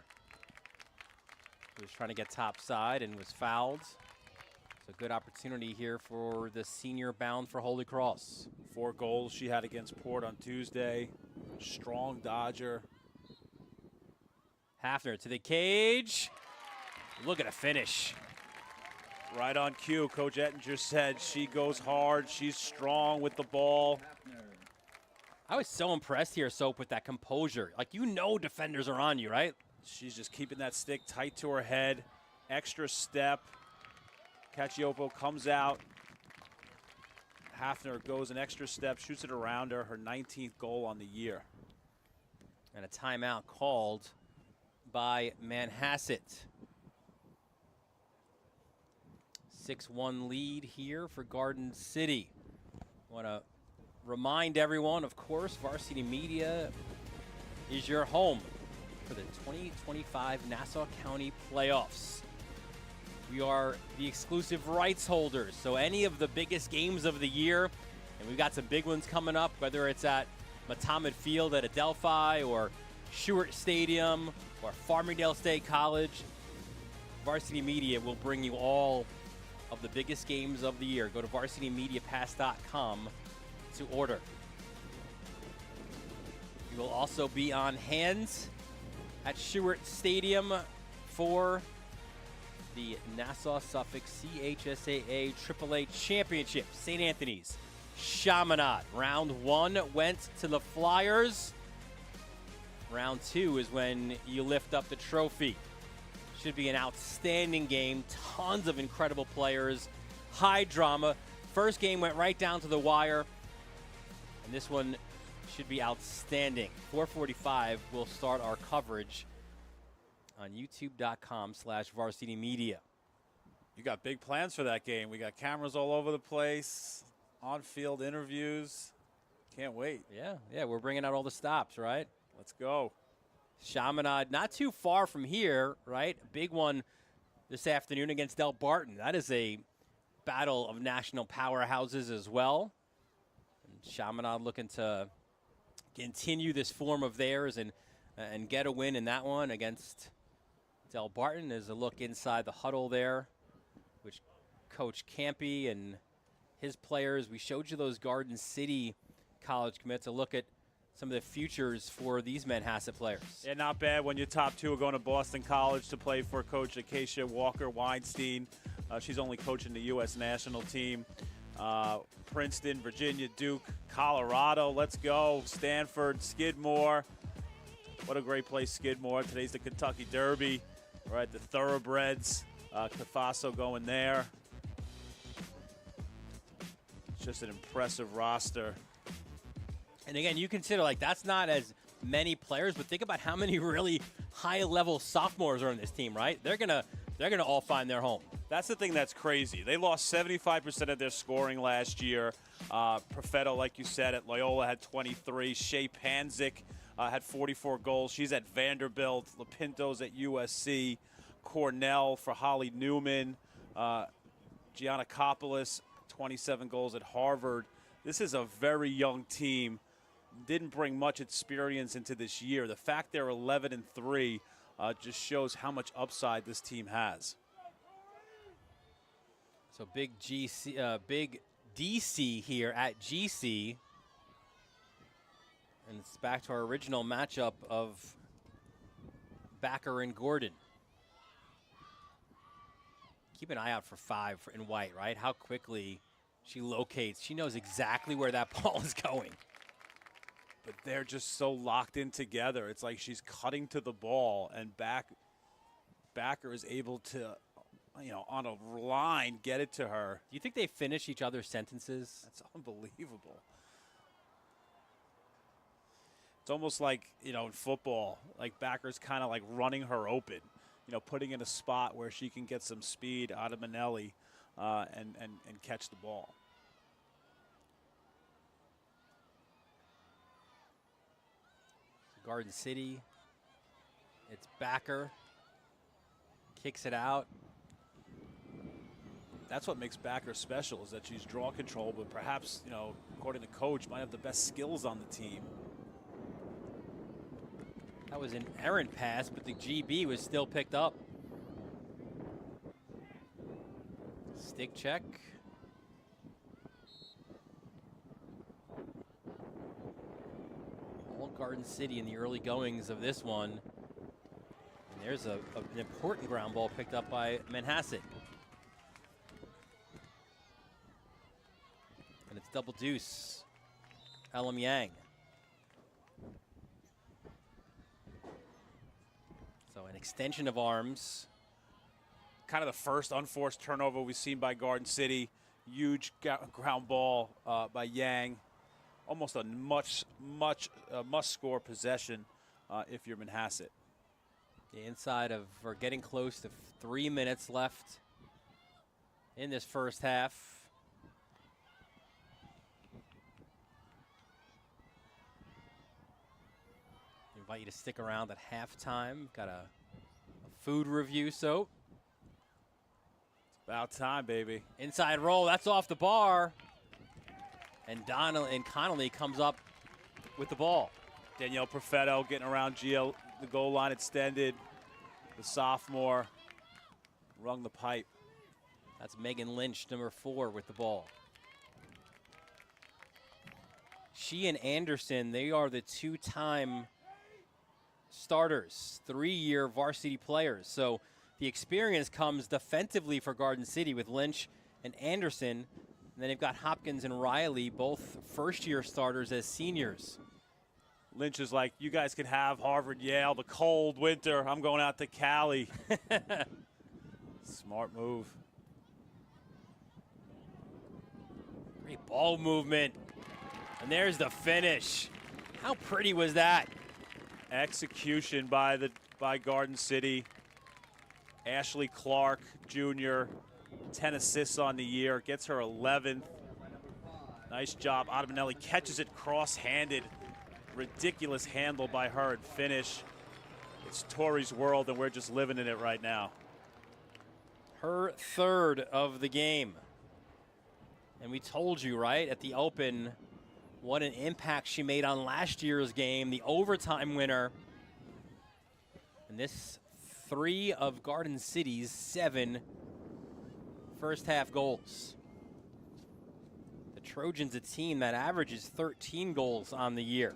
who was trying to get top side and was fouled. So good opportunity here for the senior bound for Holy Cross. 4 goals she had against Port on Tuesday. Strong Dodger. Hafner to the cage. Look at a finish. Right on cue. Coach Ettinger said she goes hard. She's strong with the ball. I was so impressed here, Soap, with that composure. Like, you know defenders are on you, right? She's just keeping that stick tight to her head. Extra step. Cacioppo comes out. Hafner goes an extra step, shoots it around her. Her 19th goal on the year. And a timeout called by Manhasset. 6-1 lead here for Garden City. Want to remind everyone, of course, Varsity Media is your home for the 2025 Nassau County Playoffs. We are the exclusive rights holders, so any of the biggest games of the year, and we've got some big ones coming up, whether it's at Matamid Field at Adelphi or Stewart Stadium or Farmingdale State College, Varsity Media will bring you all of the biggest games of the year. Go to varsitymediapass.com to order. We will also be on hand at Stewart Stadium for the Nassau-Suffolk CHSAA AAA Championship. St. Anthony's, Chaminade. Round 1 went to the Flyers. Round 2 is when you lift up the trophy. Should be an outstanding game. Tons of incredible players. High drama. First game went right down to the wire. And this one should be outstanding. 4:45 we'll start our coverage on youtube.com/varsity media. You got big plans for that game. We got cameras all over the place, on-field interviews. Can't wait. Yeah, we're bringing out all the stops, right? Let's go. Chaminade, not too far from here, right? A big one this afternoon against Del Barton. That is a battle of national powerhouses as well. And Chaminade looking to continue this form of theirs and get a win in that one against Del Barton. There's a look inside the huddle there, which Coach Campy and his players, we showed you those Garden City college commits, a look at some of the futures for these Manhasset players. Yeah, not bad when your top two are going to Boston College to play for Coach Acacia Walker-Weinstein. She's only coaching the U.S. national team. Princeton, Virginia, Duke, Colorado, let's go. Stanford, Skidmore. What a great place, Skidmore. Today's the Kentucky Derby. We're at the Thoroughbreds. Cafaso going there. It's just an impressive roster. And again, you consider like that's not as many players, but think about how many really high-level sophomores are on this team, right? They're gonna all find their home. That's the thing that's crazy. They lost 75% of their scoring last year. Perfetto, like you said, at Loyola had 23. Shea Panzik had 44 goals. She's at Vanderbilt. Lapinto's at USC. Cornell for Holly Newman. Giannakopoulos, 27 goals at Harvard. This is a very young team. Didn't bring much experience into this year. The fact they're 11-3 just shows how much upside this team has. So big DC here at GC. And it's back to our original matchup of Backer and Gordon. Keep an eye out for 5 in white, right? How quickly she locates. She knows exactly where that ball is going. But they're just so locked in together. It's like she's cutting to the ball, and Backer is able to, on a line, get it to her. Do you think they finish each other's sentences? That's unbelievable. It's almost like, in football, like Backer's kind of like running her open, putting in a spot where she can get some speed out of Manelli and catch the ball. Garden City. It's Backer. Kicks it out. That's what makes Backer special, is that she's draw control, but perhaps, according to coach, might have the best skills on the team. That was an errant pass, but the GB was still picked up. Stick check. Garden City in the early goings of this one. And there's an important ground ball picked up by Manhasset. And it's double deuce. Elam Yang. So an extension of arms. Kind of the first unforced turnover we've seen by Garden City. Huge ground ball by Yang. Almost a must-score possession if you're Manhasset. The inside of, or getting close to 3 minutes left in this first half. I invite you to stick around at halftime. Got a food review, so. It's about time, baby. Inside roll, that's off the bar. And Connolly comes up with the ball. Danielle Perfetto getting around the goal line extended. The sophomore rung the pipe. That's Megan Lynch, number 4, with the ball. She and Anderson, they are the 2-time starters, 3-year varsity players. So the experience comes defensively for Garden City with Lynch and Anderson. And then they've got Hopkins and Riley, both first-year starters as seniors. Lynch is like, you guys can have Harvard, Yale, the cold winter. I'm going out to Cali. Smart move. Great ball movement. And there's the finish. How pretty was that? Execution by Garden City. Ashley Clark, Jr., 10 assists on the year, gets her 11th. Nice job. Ottamanelli catches it cross-handed. Ridiculous handle by her and finish. It's Tori's world, and we're just living in it right now. Her 3rd of the game. And we told you, right, at the Open, what an impact she made on last year's game, the overtime winner. And this 3 of Garden City's 7 first half goals. The Trojans, a team that averages 13 goals on the year.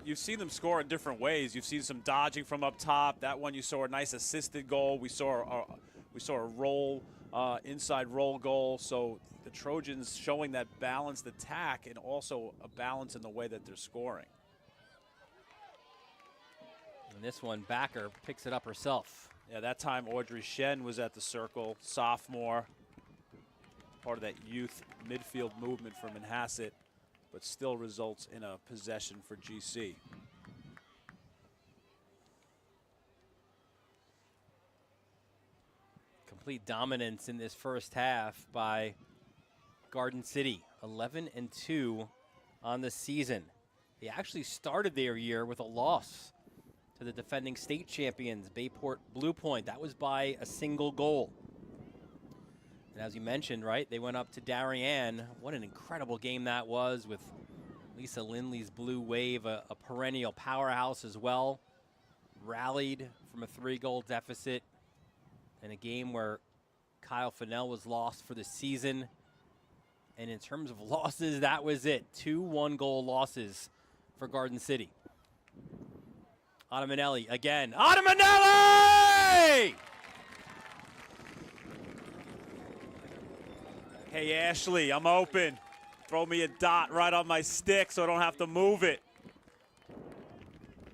You've seen them score in different ways. You've seen some dodging from up top. That one you saw a nice assisted goal. We saw a roll, inside roll goal. So the Trojans showing that balanced attack and also a balance in the way that they're scoring. And this one, Backer picks it up herself. Yeah, that time Audrey Shen was at the circle, sophomore, part of that youth midfield movement for Manhasset, but still results in a possession for GC. Complete dominance in this first half by Garden City, 11-2 on the season. They actually started their year with a loss to the defending state champions, Bayport Blue Point. That was by a single goal. And as you mentioned, right, they went up to Darien. What an incredible game that was, with Lisa Lindley's Blue Wave, a perennial powerhouse as well. Rallied from a 3-goal deficit in a game where Kyle Fennell was lost for the season. And in terms of losses, that was it. 2 one-goal losses for Garden City. Ottamanelli again. Ottamanelli! Hey, Ashley, I'm open. Throw me a dot right on my stick so I don't have to move it.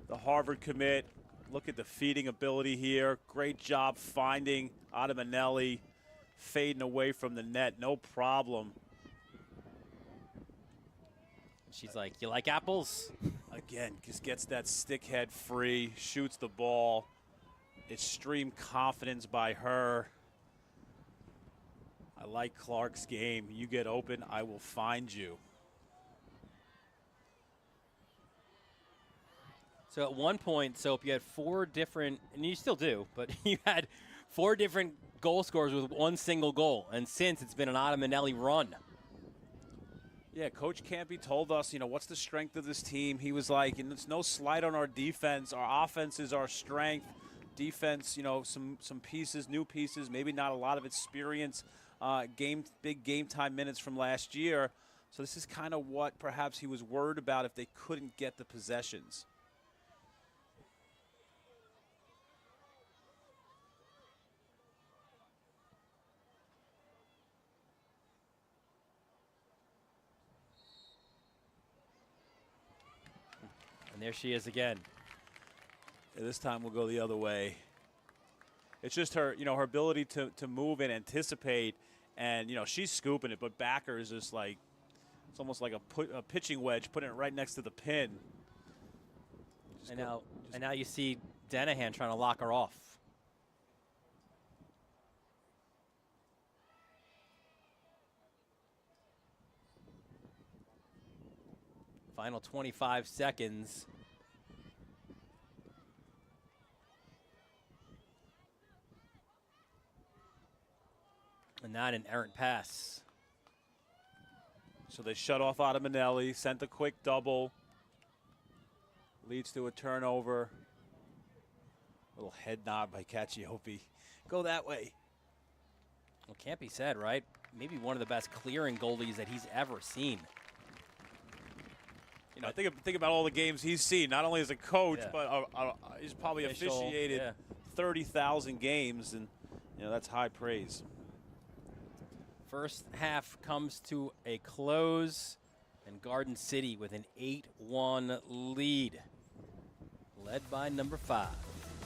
The Harvard commit. Look at the feeding ability here. Great job finding Ottamanelli, fading away from the net. No problem. She's like, you like apples? Again, just gets that stick head free, shoots the ball. Extreme confidence by her. I like Clark's game. You get open, I will find you. So at one point, Soap, you had 4 different, and you still do, but you had 4 different goal scorers with 1 single goal. And since, it's been an Ottamanelli run. Yeah, Coach Campy told us, what's the strength of this team? He was like, and it's no slight on our defense. Our offense is our strength. Defense, some pieces, new pieces, maybe not a lot of experience, big game time minutes from last year. So this is kind of what perhaps he was worried about if they couldn't get the possessions. And there she is again. Yeah, this time we'll go the other way. It's just her, her ability to move and anticipate, and she's scooping it, but Backer is just like, it's almost like a pitching wedge, putting it right next to the pin. And now you see Denahan trying to lock her off. Final 25 seconds. And not an errant pass. So they shut off Ottamanelli, sent a quick double. Leads to a turnover. Little head nod by Cacciopi. Go that way. Well, can't be said, right? Maybe one of the best clearing goalies that he's ever seen. Think about all the games he's seen, not only as a coach, but he's probably officiated 30,000 games, and that's high praise. First half comes to a close, and Garden City with an 8-1 lead, led by number 5.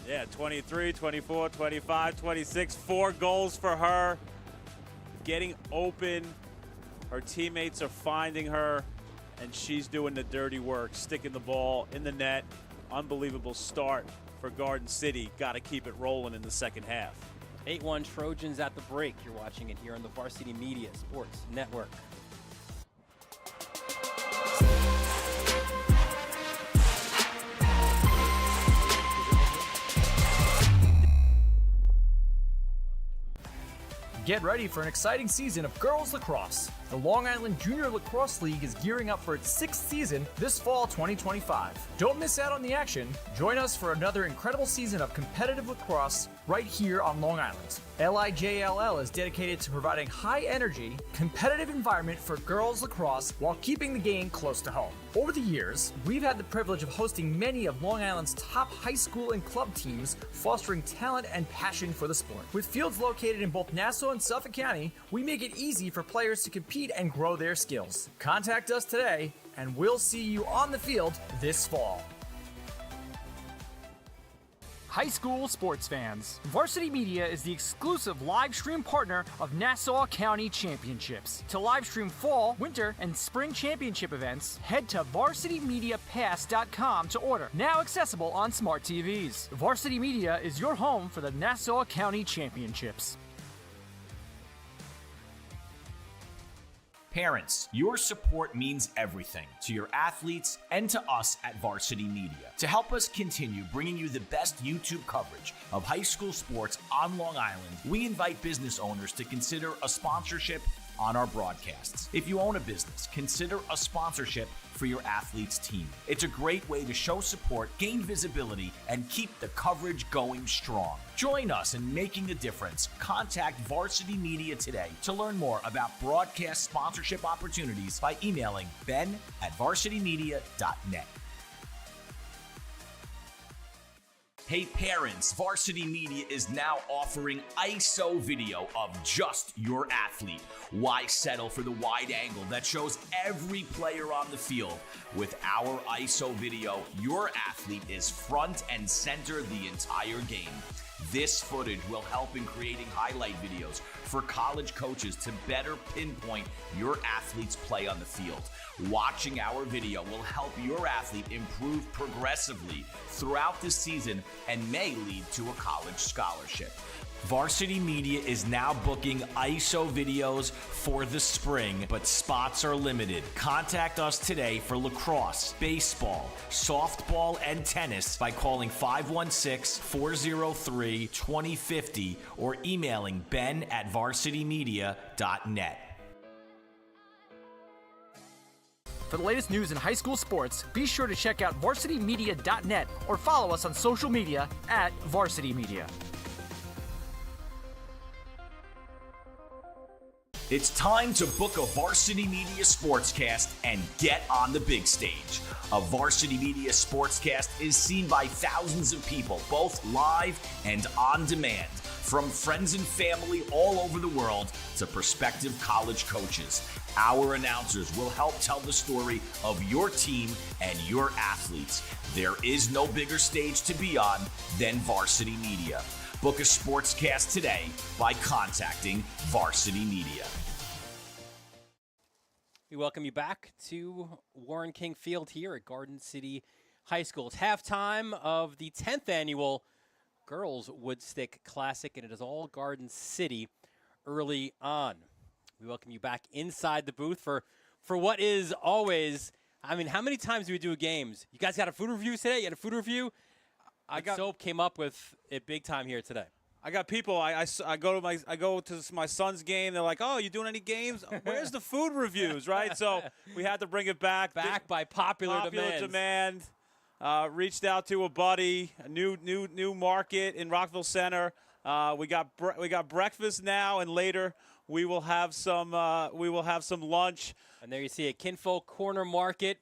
Yeah, 23, 24, 25, 26, 4 goals for her. Getting open, her teammates are finding her, and she's doing the dirty work, sticking the ball in the net. Unbelievable start for Garden City. Got to keep it rolling in the second half. 8-1 Trojans at the break. You're watching it here on the Varsity Media Sports Network. Get ready for an exciting season of girls lacrosse. The Long Island Junior Lacrosse League is gearing up for its 6th season this fall 2025. Don't miss out on the action. Join us for another incredible season of competitive lacrosse right here on Long Island. LIJLL is dedicated to providing high-energy, competitive environment for girls lacrosse while keeping the game close to home. Over the years, we've had the privilege of hosting many of Long Island's top high school and club teams, fostering talent and passion for the sport. With fields located in both Nassau and Suffolk County, we make it easy for players to compete and grow their skills. Contact us today, and we'll see you on the field this fall. High school sports fans, Varsity Media is the exclusive live stream partner of Nassau County Championships. To live stream fall, winter, and spring championship events, head to varsitymediapass.com to order. Now accessible on smart TVs. Varsity Media is your home for the Nassau County Championships. Parents, your support means everything to your athletes and to us at Varsity Media. To help us continue bringing you the best YouTube coverage of high school sports on Long Island, we invite business owners to consider a sponsorship on our broadcasts. If you own a business, consider a sponsorship for your athlete's team. It's a great way to show support, gain visibility, and keep the coverage going strong. Join us in making a difference. Contact Varsity Media today to learn more about broadcast sponsorship opportunities by emailing ben@varsitymedia.net. Hey parents, Varsity Media is now offering ISO video of just your athlete. Why settle for the wide angle that shows every player on the field? With our ISO video, your athlete is front and center the entire game. This footage will help in creating highlight videos for college coaches to better pinpoint your athlete's play on the field. Watching our video will help your athlete improve progressively throughout the season and may lead to a college scholarship. Varsity Media is now booking ISO videos for the spring, but spots are limited. Contact us today for lacrosse, baseball, softball, and tennis by calling 516-403-2050 or emailing ben@varsitymedia.net. For the latest news in high school sports, be sure to check out varsitymedia.net or follow us on social media at Varsity Media. It's time to book a Varsity Media Sportscast and get on the big stage. A Varsity Media Sportscast is seen by thousands of people, both live and on demand, from friends and family all over the world to prospective college coaches. Our announcers will help tell the story of your team and your athletes. There is no bigger stage to be on than Varsity Media. Book a sportscast today by contacting Varsity Media. We welcome you back to Warren King Field here at Garden City High School. It's halftime of the 10th annual Girls Woodstick Classic, and it is all Garden City early on. We welcome you back inside the booth for what is always, I mean, how many times do we do games? You guys got a food review today? You had a food review? Soap came up with it big time here today. I got people. I go to my son's game. They're like, "Oh, you doing any games? Where's the food reviews?" Right. So we had to bring it back. Back by popular demand. Reached out to a buddy, a new market in Rockville Center. We got breakfast now, and later we will have some lunch. And there you see it, Kinfolk Corner Market.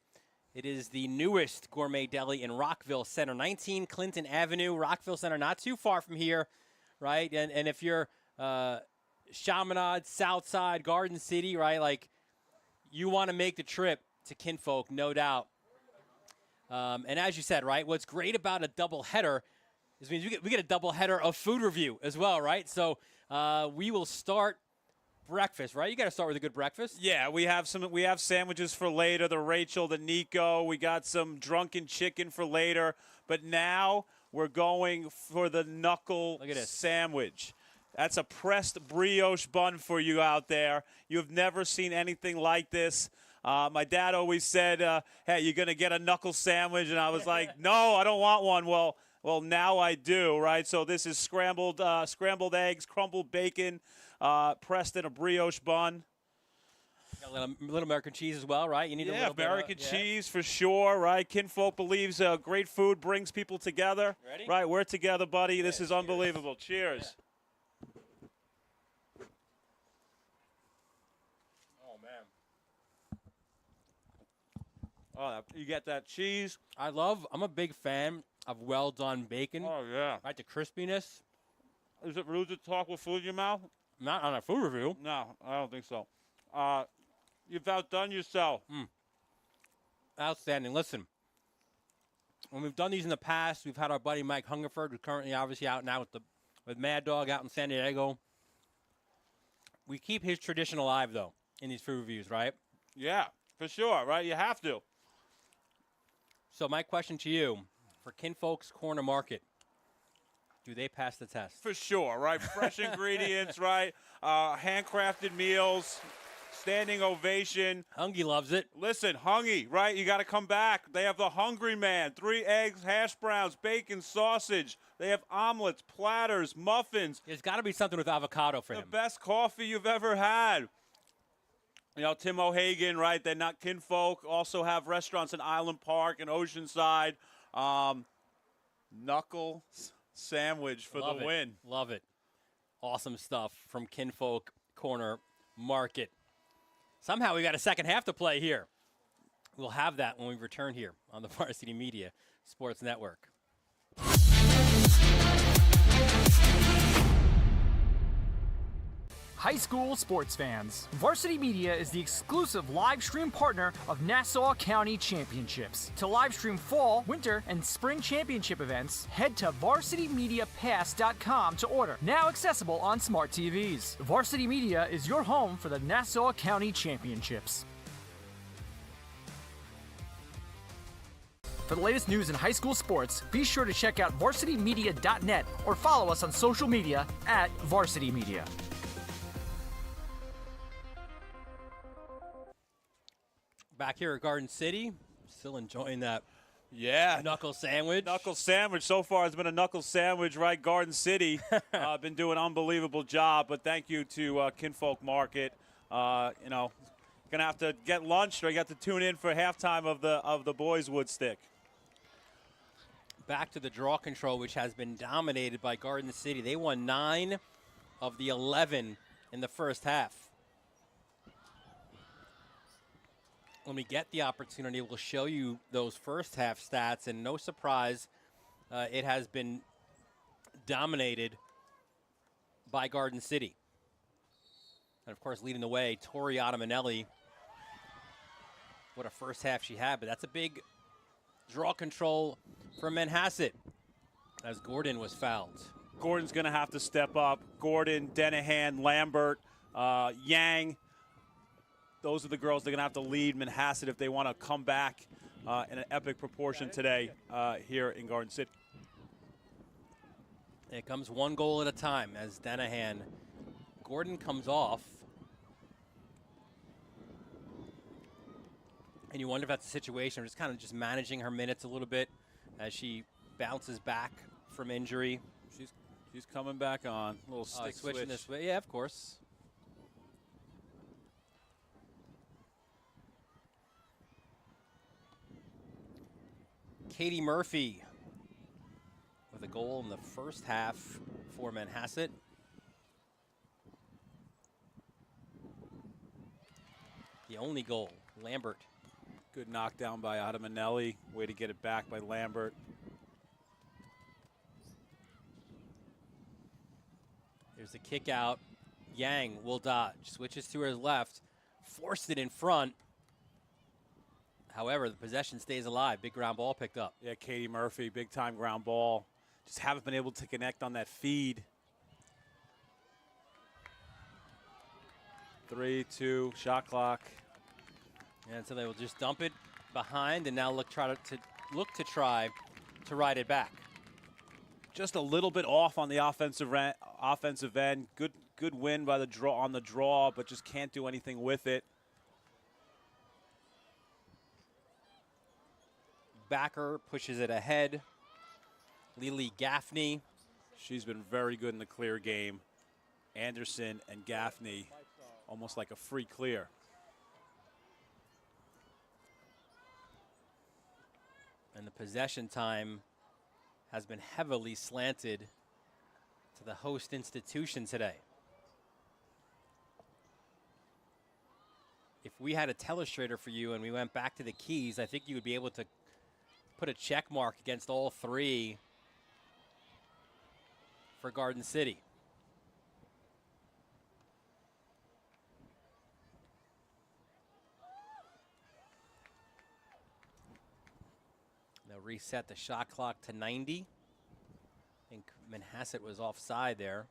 It is the newest gourmet deli in Rockville Center, 19 Clinton Avenue, Rockville Center, not too far from here, right? And if you're Chaminade, Southside, Garden City, right, like you want to make the trip to Kinfolk, no doubt. And as you said, right, what's great about a doubleheader is we get a doubleheader of food review as well, right? So we will start breakfast, right? You got to start with a good breakfast. Yeah, we have sandwiches for later, the Rachel, the Nico. We got some drunken chicken for later. But now we're going for the knuckle sandwich. That's a pressed brioche bun for you out there. You've never seen anything like this. My dad always said, hey, you're going to get a knuckle sandwich. And I was like, no, I don't want one. Well, now I do, right? So this is scrambled eggs, crumbled bacon, pressed in a brioche bun. Got a little American cheese as well, right? You need a little bit American of, cheese for sure, right? Kinfolk believes great food brings people together. Ready? Right, we're together, buddy. This is unbelievable. Cheers. Oh, man. Oh, you get that cheese. I'm a big fan of well-done bacon. Oh, yeah. Right, the crispiness. Is it rude to talk with food in your mouth? Not on a food review. No, I don't think so. You've outdone yourself. Outstanding. Listen, when we've done these in the past, we've had our buddy Mike Hungerford, who's currently obviously out now with Mad Dog out in San Diego. We keep his tradition alive, though, in these food reviews, right? Yeah, for sure, right? You have to. So my question to you, for Kinfolk's Corner Market, do they pass the test? For sure, right? Fresh ingredients, right? Handcrafted meals, standing ovation. Hungy loves it. Listen, Hungy, right? You got to come back. They have the Hungry Man, 3 eggs, hash browns, bacon, sausage. They have omelets, platters, muffins. There's got to be something with avocado for The him. best coffee you've ever had. You know, Tim O'Hagan, right? They're not Kinfolk. Also have restaurants in Island Park and Oceanside. Knuckle sandwich for the win. Love it. Awesome stuff from Kinfolk Corner Market. Somehow we got a second half to play here. We'll have that when we return here on the Varsity Media Sports Network. High school sports fans, Varsity Media is the exclusive live stream partner of Nassau County Championships. To live stream fall, winter, and spring championship events, head to varsitymediapass.com to order. Now accessible on smart TVs. Varsity Media is your home for the Nassau County Championships. For the latest news in high school sports, be sure to check out varsitymedia.net or follow us on social media at Varsity Media. Back here at Garden City, still enjoying that Yeah. knuckle sandwich. Knuckle sandwich. So far it's been a knuckle sandwich, right? Garden City been doing an unbelievable job, but thank you to Kinfolk Market. You know, gonna have to get lunch, or you got to tune in for halftime of the boys Woodstick. Back to the draw control, which has been dominated by Garden City. They won 9 of the 11 in the first half. When we get the opportunity, we'll show you those first half stats, and no surprise, it has been dominated by Garden City. And, of course, leading the way, Tori Ottamanelli. What a first half she had, but that's a big draw control for Manhasset as Gordon was fouled. Gordon's going to have to step up. Gordon, Denahan, Lambert, Yang. Those are the girls that are going to have to lead Manhasset if they want to come back in an epic proportion today here in Garden City. It comes one goal at a time as Denahan. Gordon comes off. And you wonder if that's a situation of just kind of just managing her minutes a little bit as she bounces back from injury. She's coming back on. A little stick switching switch. this way. Yeah, of course. Katie Murphy with a goal in the first half for Manhasset. The only goal, Lambert. Good knockdown by Ottamanelli. Way to get it back by Lambert. There's the kick out. Yang will dodge. Switches to her left. Forced it in front. However, the possession stays alive. Big ground ball picked up. Yeah, Katie Murphy, big time ground ball. Just haven't been able to connect on that feed. 3-2, shot clock. And so they will just dump it behind and now look to try to ride it back. Just a little bit off on the offensive end. Good win by the draw, but just can't do anything with it. Backer pushes it ahead. Lily Gaffney. She's been very good in the clear game. Anderson and Gaffney, almost like a free clear. the possession time has been heavily slanted to the host institution today. If we had a telestrator for you and we went back to the keys, I think you would be able to put a check mark against all three for Garden City. They'll reset the shot clock to 90. I think Manhasset was offside there.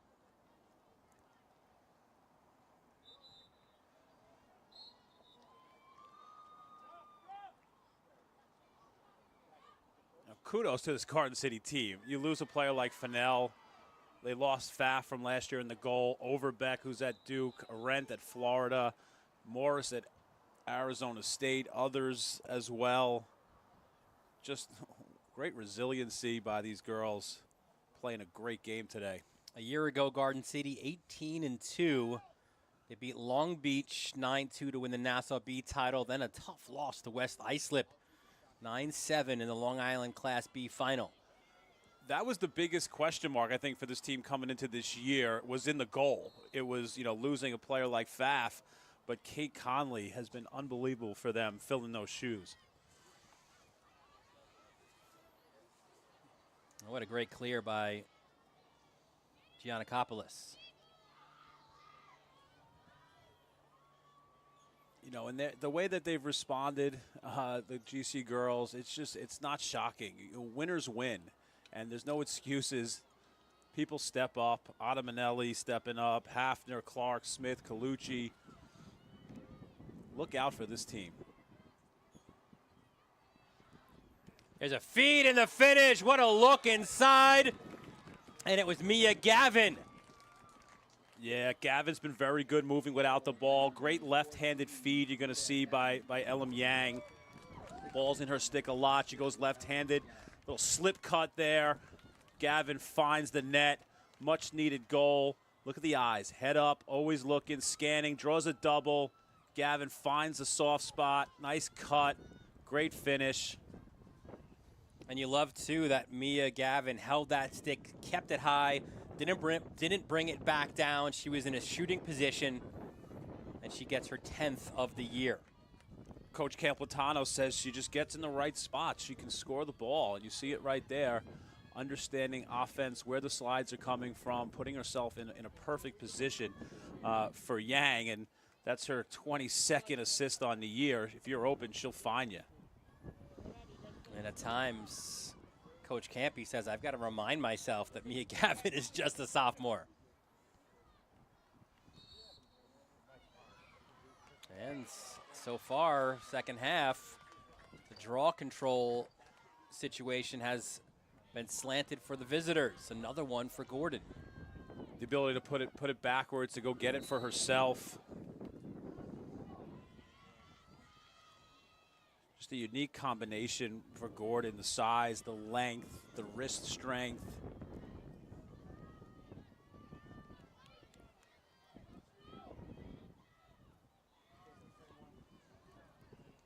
Now, kudos to this Garden City team. You lose a player like Fennell. They lost Pfaff from last year in the goal. Overbeck, who's at Duke. Arendt at Florida. Morris at Arizona State. Others as well. Just great resiliency by these girls, playing a great game today. A year ago, Garden City 18-2. They beat Long Beach 9-2 to win the Nassau B title. Then a tough loss to West Islip 9-7 in the Long Island Class B final. That was the biggest question mark, I think, for this team coming into this year, was in the goal. It was, losing a player like Pfaff, but Kate Conley has been unbelievable for them, filling those shoes. What a great clear by Giannakopoulos. And the way that they've responded, the GC girls, it's not shocking. Winners win, and there's no excuses. People step up. Ada Manelli stepping up. Hafner, Clark, Smith, Colucci. Look out for this team. There's a feed in the finish. What a look inside. And it was Mia Gavin. Yeah, Gavin's been very good moving without the ball. Great left-handed feed you're going to see by Elam Yang. Ball's in her stick a lot. She goes left-handed. Little slip cut there. Gavin finds the net. Much needed goal. Look at the eyes. Head up, always looking, scanning, draws a double. Gavin finds the soft spot. Nice cut. Great finish. And you love, too, that Mia Gavin held that stick, kept it high, didn't bring it back down. She was in a shooting position, and she gets her 10th of the year. Coach Camplatano says she just gets in the right spot. She can score the ball, and you see it right there. Understanding offense, where the slides are coming from, putting herself in a perfect position for Yang, and that's her 22nd assist on the year. If you're open, she'll find you. And at times, Coach Campy says, I've got to remind myself that Mia Gavin is just a sophomore. And so far, second half, the draw control situation has been slanted for the visitors. Another one for Gordon. The ability to put it backwards, to go get it for herself. Just a unique combination for Gordon, the size, the length, the wrist strength.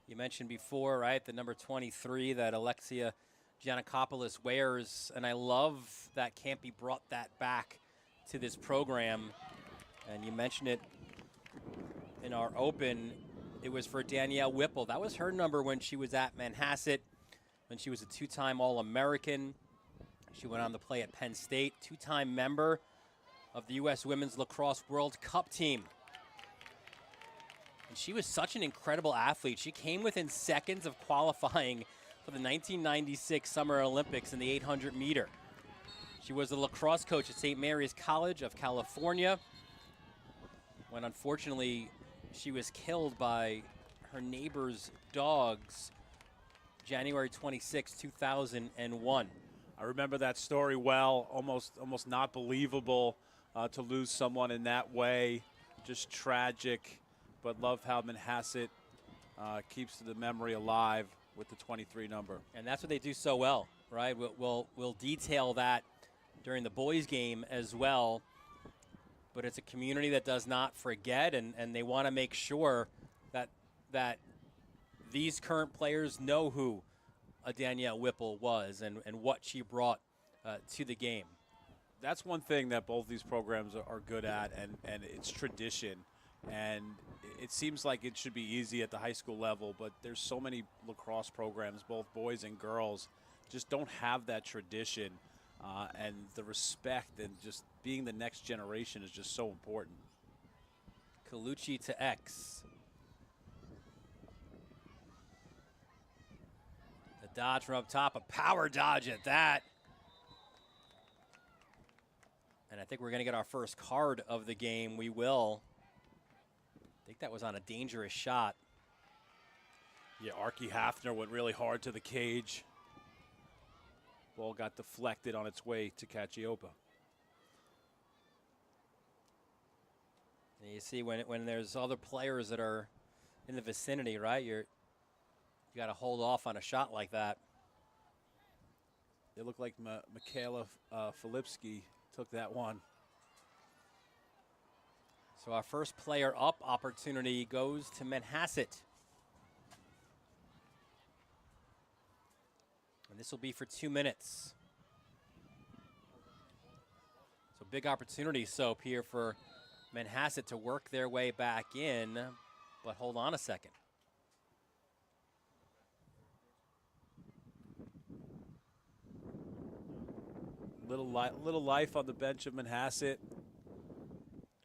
You mentioned before, right, the number 23 that Alexia Giannakopoulos wears, and I love that Campy brought that back to this program. And you mentioned it in our open. It was for Danielle Whipple. That was her number when she was at Manhasset, when she was a two-time All-American. She went on to play at Penn State, two-time member of the U.S. Women's Lacrosse World Cup team. And she was such an incredible athlete. She came within seconds of qualifying for the 1996 Summer Olympics in the 800-meter. She was a lacrosse coach at St. Mary's College of California, when unfortunately she was killed by her neighbor's dogs January 26, 2001. I remember that story well. Almost not believable to lose someone in that way. Just tragic, but love how Manhasset keeps the memory alive with the 23 number. And that's what they do so well, right? We'll detail that during the boys' game as well. But it's a community that does not forget, and they want to make sure that these current players know who a Danielle Whipple was and what she brought to the game. That's one thing that both these programs are good at, and it's tradition. And it seems like it should be easy at the high school level, but there's so many lacrosse programs, both boys and girls, just don't have that tradition. And the respect and just being the next generation is just so important. Colucci to X. The dodge from up top, a power dodge at that. And I think we're going to get our first card of the game. We will. I think that was on a dangerous shot. Yeah, Archie Hafner went really hard to the cage. Ball got deflected on its way to Cacioppa. And you see when there's other players that are in the vicinity, right? You got to hold off on a shot like that. It looked like Michaela Filipski took that one. So our first player up opportunity goes to Manhasset. And this will be for 2 minutes. So big opportunity, Soap, here for Manhasset to work their way back in. But hold on a second. Little life on the bench of Manhasset.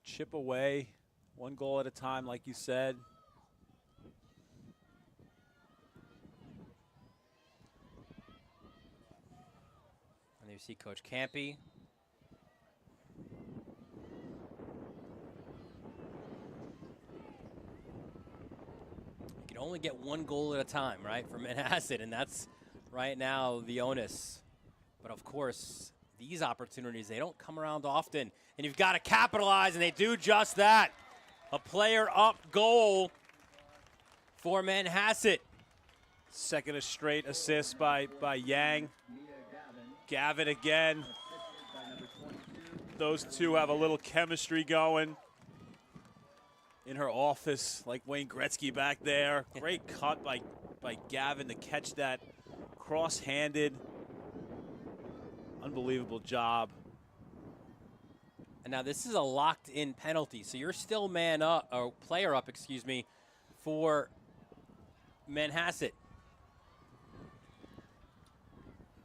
Chip away, 1 goal at a time, like you said. And you see Coach Campy. You can only get 1 goal at a time, right, for Manhasset, and that's right now the onus. But of course, these opportunities, they don't come around often, and you've got to capitalize, and they do just that. A player up goal for Manhasset. Second straight assist by Yang. Gavin again. Those two have a little chemistry going in her office, like Wayne Gretzky back there. Great cut by Gavin to catch that cross-handed. Unbelievable job. And now this is a locked-in penalty, so you're still man up, or player up, excuse me, for Manhasset.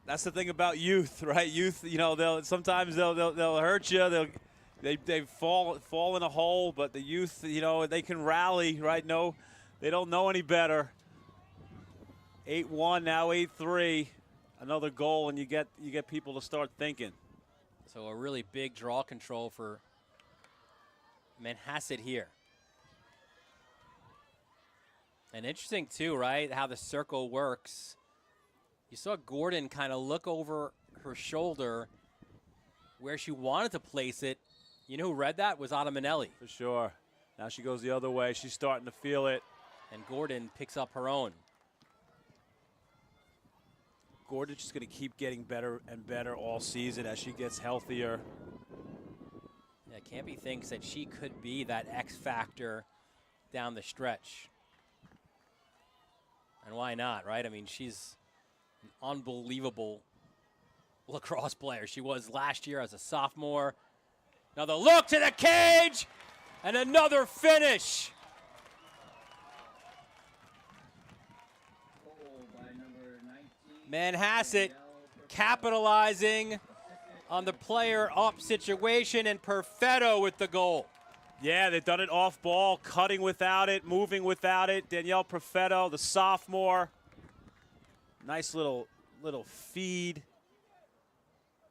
That's the thing about youth, right? Youth, you know, they'll hurt you. They fall in a hole, but the youth, you know, they can rally, right? No, they don't know any better. 8-1 now, 8-3. Another goal, and you get people to start thinking. So a really big draw control for Manhasset here. And interesting too, right, how the circle works. You saw Gordon kind of look over her shoulder where she wanted to place it. You know who read that? Was Ada Manelli. For sure. Now she goes the other way. She's starting to feel it. And Gordon picks up her own. Gordon's just going to keep getting better and better all season as she gets healthier. Yeah, Campy thinks that she could be that X factor down the stretch. And why not, right? I mean, she's an unbelievable lacrosse player. She was last year as a sophomore. Another look to the cage, and another finish. Manhasset capitalizing on the player up situation, and Perfetto with the goal. Yeah, they've done it off ball, cutting without it, moving without it. Danielle Perfetto, the sophomore. Nice little feed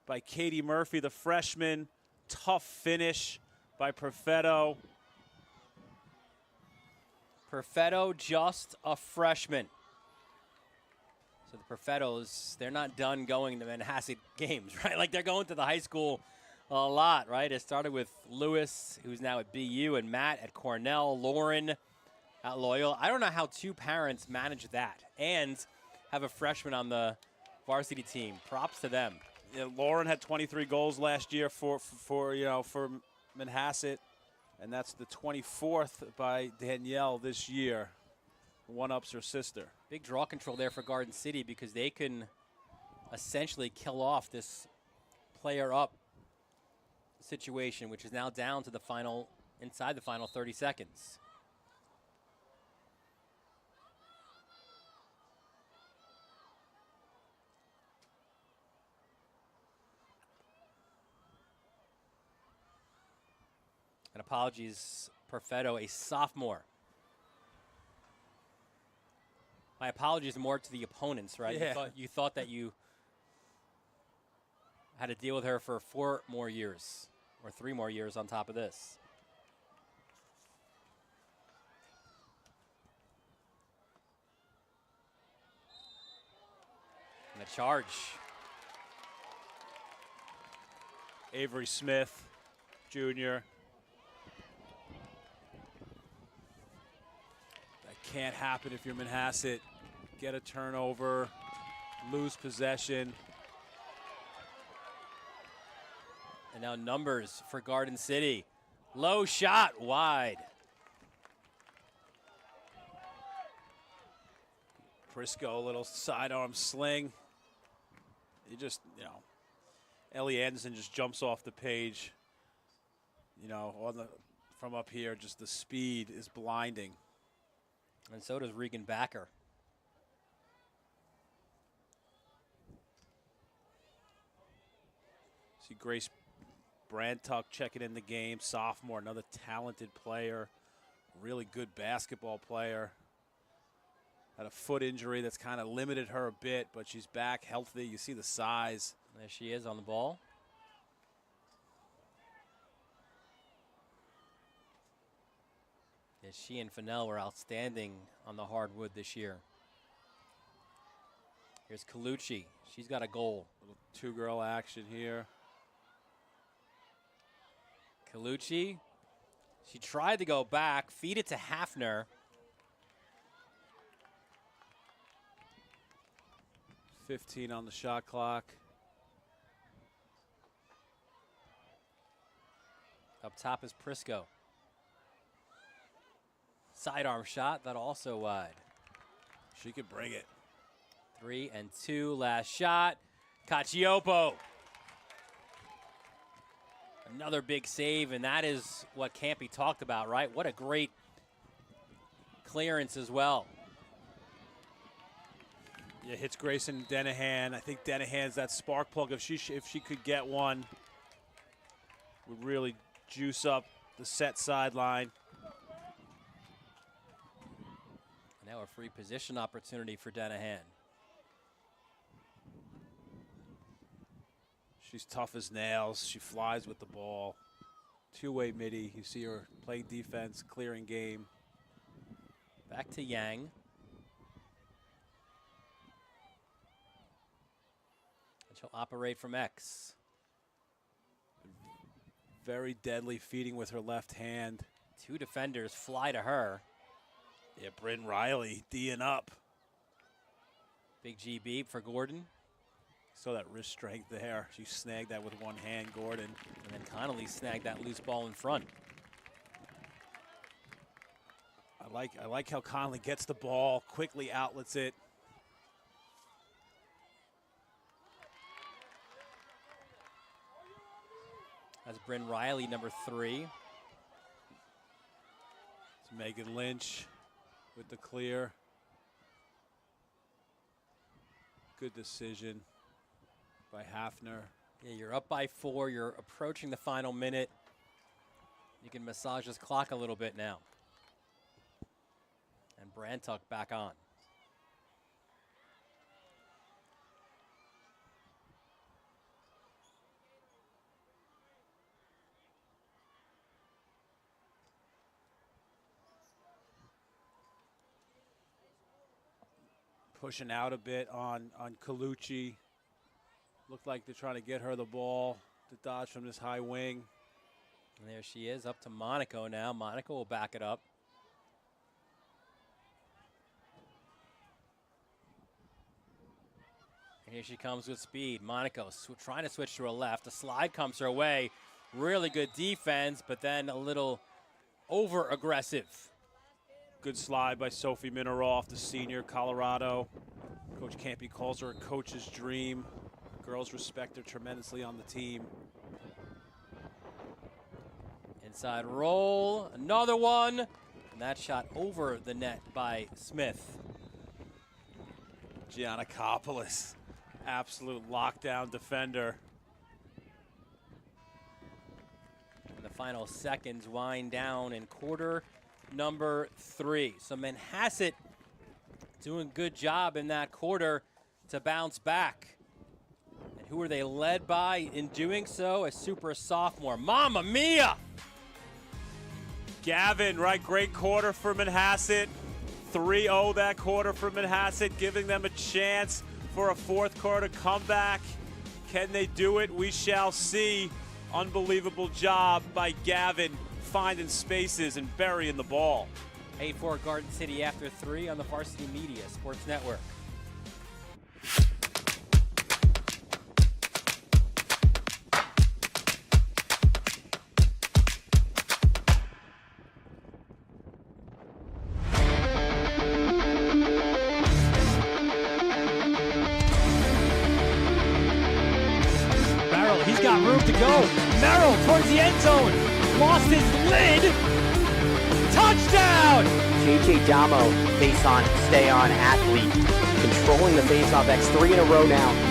by Katie Murphy, the freshman. Tough finish by Perfetto. Perfetto, just a freshman. So the Perfettos, they're not done going to Manhasset games, right? Like, they're going to the high school a lot, right? It started with Lewis, who's now at BU, and Matt at Cornell, Lauren at Loyola. I don't know how 2 parents manage that and have a freshman on the varsity team. Props to them. Yeah, Lauren had 23 goals last year for Manhasset, and that's the 24th by Danielle this year. one-ups her sister. Big draw control there for Garden City because they can essentially kill off this player up situation, which is now down to the final, inside the final 30 seconds. And apologies, Perfetto, a sophomore. My apologies more to the opponents, right? Yeah. You thought that you had to deal with her for 4 more years, or 3 more years on top of this. And a charge. Avery Smith, Jr. That can't happen if you're Manhasset. Get a turnover, lose possession. And now numbers for Garden City. Low shot, wide. Prisco, a little sidearm sling. You just, Ellie Anderson just jumps off the page. From up here, just the speed is blinding. And so does Regan Backer. See Grace Brantuck checking in the game, sophomore, another talented player, really good basketball player. Had a foot injury that's kind of limited her a bit, but she's back healthy. You see the size. There she is on the ball. Yes, she and Fennell were outstanding on the hardwood this year. Here's Colucci. She's got a goal. Little two-girl action here. Colucci, she tried to go back, feed it to Hafner. 15 on the shot clock. Up top is Prisco. Sidearm shot, that also wide. She could bring it. 3 and 2, last shot. Cacioppo. Another big save, and that is what Campy talked about, right? What a great clearance as well. Yeah, hits Grayson Denahan. I think Denahan's that spark plug. If she could get one, would really juice up the set sideline. Now a free position opportunity for Denahan. She's tough as nails. She flies with the ball. Two-way midi. You see her playing defense, clearing game. Back to Yang. And she'll operate from X. Very deadly, feeding with her left hand. 2 defenders fly to her. Yeah, Bryn Riley D'ing up. Big GB for Gordon. Saw that wrist strength there. She snagged that with one hand, Gordon. And then Connolly snagged that loose ball in front. I like how Connolly gets the ball, quickly outlets it. That's Bryn Riley, number 3. It's Megan Lynch with the clear. Good decision by Hafner. Yeah, you're up by 4. You're approaching the final minute. You can massage this clock a little bit now. And Brantuck back on. Pushing out a bit on Colucci. Looked like they're trying to get her the ball to dodge from this high wing. And there she is, up to Monaco now. Monaco will back it up. And here she comes with speed. Monaco trying to switch to her left. The slide comes her way. Really good defense, but then a little over-aggressive. Good slide by Sophie Mineroff, the senior, Colorado. Coach Campy calls her a coach's dream. Girls respect her tremendously on the team. Inside roll, another one. And that shot over the net by Smith. Giannakopoulos, absolute lockdown defender. And the final seconds wind down in quarter number 3. So Manhasset doing a good job in that quarter to bounce back. And who are they led by in doing so? A super sophomore. Mamma mia! Gavin, right, great quarter for Manhasset. 3-0 that quarter for Manhasset, giving them a chance for a fourth quarter comeback. Can they do it? We shall see. Unbelievable job by Gavin, finding spaces and burying the ball. 8-4 Garden City after 3 on the Varsity Media Sports Network. Merrill, he's got room to go. Merrill towards the end zone. Lost his lid. Touchdown! JJ Damo, face on, stay on athlete. Controlling the face-off. That's 3 in a row now.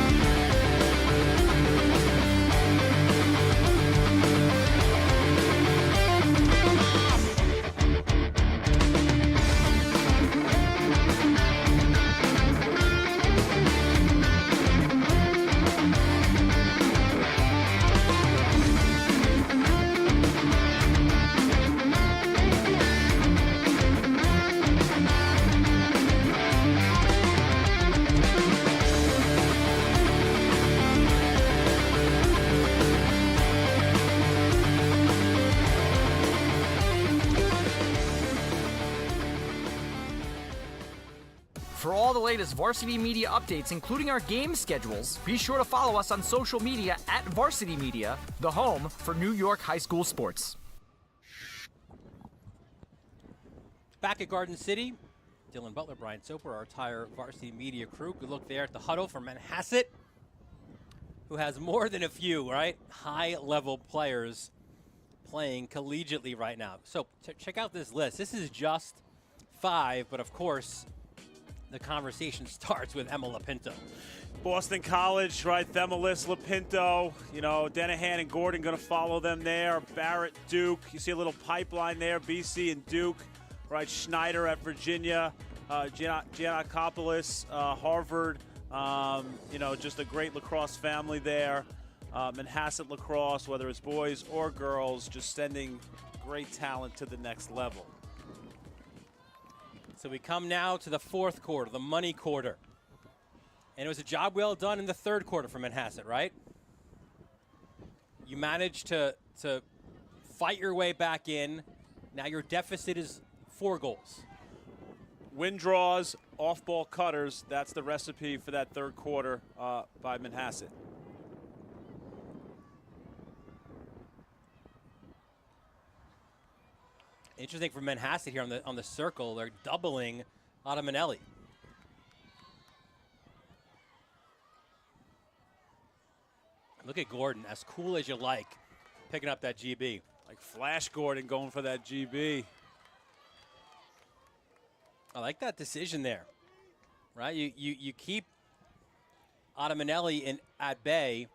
For all the latest Varsity Media updates, including our game schedules, be sure to follow us on social media at Varsity Media, the home for New York high school sports. Back at Garden City, Dylan Butler, Brian Soper, our entire Varsity Media crew. Good look there at the huddle for Manhasset, who has more than a few, right, high-level players playing collegiately right now. So check out this list. This is just 5, but of course, the conversation starts with Emma Lapinto. Boston College, right, Themelis, Lapinto, you know, Denahan and Gordon going to follow them there. Barrett, Duke, you see a little pipeline there, BC and Duke, right, Schneider at Virginia, Giannakopoulos, Harvard, you know, just a great lacrosse family there. Manhasset lacrosse, whether it's boys or girls, just sending great talent to the next level. So we come now to the fourth quarter, the money quarter. And it was a job well done in the third quarter for Manhasset, right? You managed to fight your way back in. Now your deficit is 4 goals. Win draws, off-ball cutters, that's the recipe for that third quarter by Manhasset. Interesting for Manhasset here on the circle. They're doubling Ottamanelli. Look at Gordon, as cool as you like, picking up that GB. Like Flash Gordon going for that GB. I like that decision there, right? You keep Ottamanelli at bay,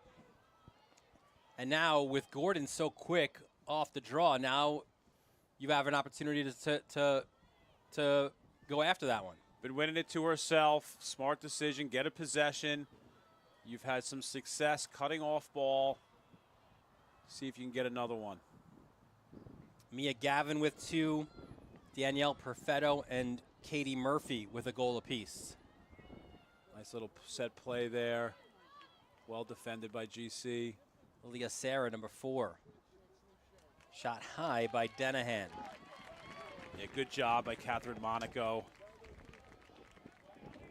and now with Gordon so quick off the draw, now you have an opportunity to go after that one. Been winning it to herself. Smart decision. Get a possession. You've had some success cutting off ball. See if you can get another one. Mia Gavin with 2. Danielle Perfetto and Katie Murphy with a goal apiece. Nice little set play there. Well defended by GC. Leah Sarah, number 4. Shot high by Denahan. Yeah, good job by Catherine Monaco.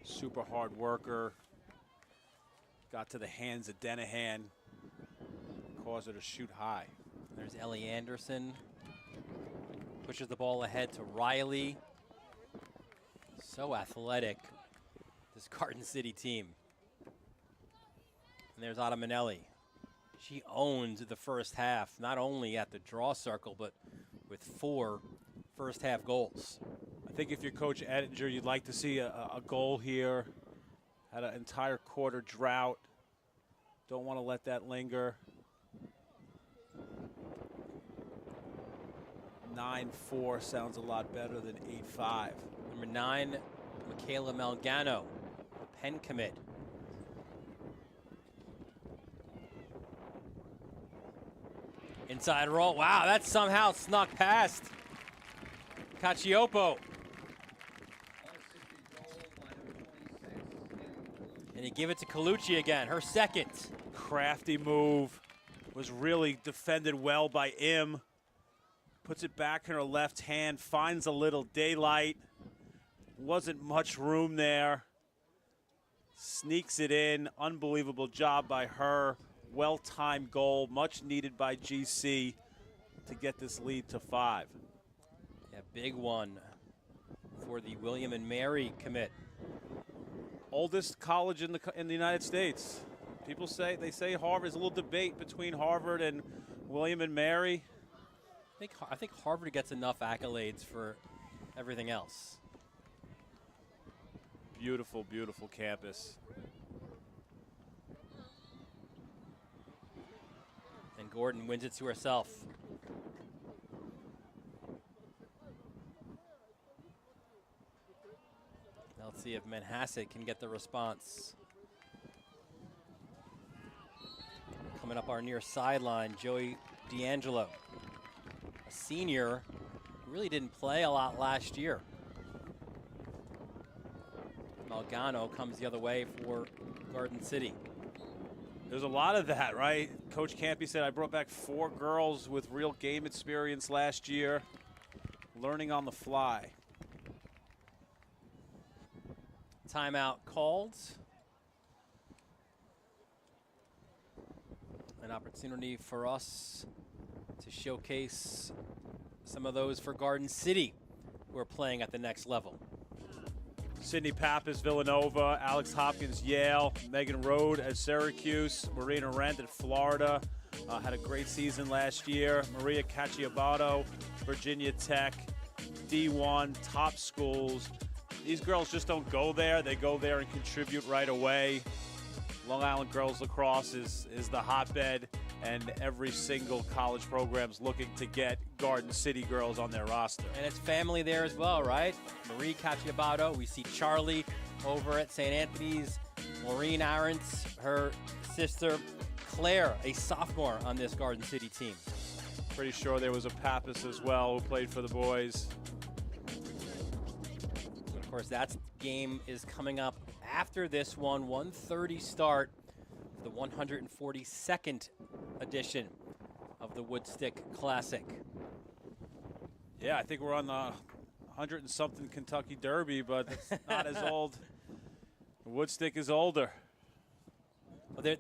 Super hard worker. Got to the hands of Denahan. Caused her to shoot high. There's Ellie Anderson. Pushes the ball ahead to Riley. So athletic, this Garden City team. And there's Ada Manelli. She owned the first half, not only at the draw circle, but with 4 first half goals. I think if you're Coach Ettinger, you'd like to see a goal here. Had an entire quarter drought. Don't want to let that linger. 9-4 sounds a lot better than 8-5. Number 9, Michaela Malgano, Penn commit. Inside roll. Wow, that somehow snuck past Cacioppo. And you give it to Colucci again, her second. Crafty move. Was really defended well by Im. Puts it back in her left hand, finds a little daylight. Wasn't much room there. Sneaks it in. Unbelievable job by her. Well-timed goal, much needed by GC to get this lead to 5. Yeah, big one for the William and Mary commit. Oldest college in the United States. People say Harvard. There's a little debate between Harvard and William and Mary. I think Harvard gets enough accolades for everything else. Beautiful, beautiful campus. And Gordon wins it to herself. Now let's see if Manhasset can get the response. Coming up our near sideline, Joey D'Angelo, a senior who really didn't play a lot last year. Malgano comes the other way for Garden City. There's a lot of that, right? Coach Campy said, I brought back 4 girls with real game experience last year, learning on the fly. Timeout called. An opportunity for us to showcase some of those for Garden City who are playing at the next level. Sydney Pappas, Villanova, Alex Hopkins, Yale, Megan Rode at Syracuse, Marina Rent at Florida, had a great season last year. Maria Cacciabato, Virginia Tech, D1, top schools. These girls just don't go there. They go there and contribute right away. Long Island Girls Lacrosse is the hotbed, and every single college program's looking to get Garden City girls on their roster. And it's family there as well, right? Marie Cacciabato, we see Charlie over at St. Anthony's, Maureen Arentz, her sister, Claire, a sophomore on this Garden City team. Pretty sure there was a Pappas as well who played for the boys. And of course, that game is coming up after this one, 1:30 start, the 142nd edition of the Woodstick Classic. Yeah, I think we're on the 100 and something Kentucky Derby, but it's not as old. Woodstick is older. Well,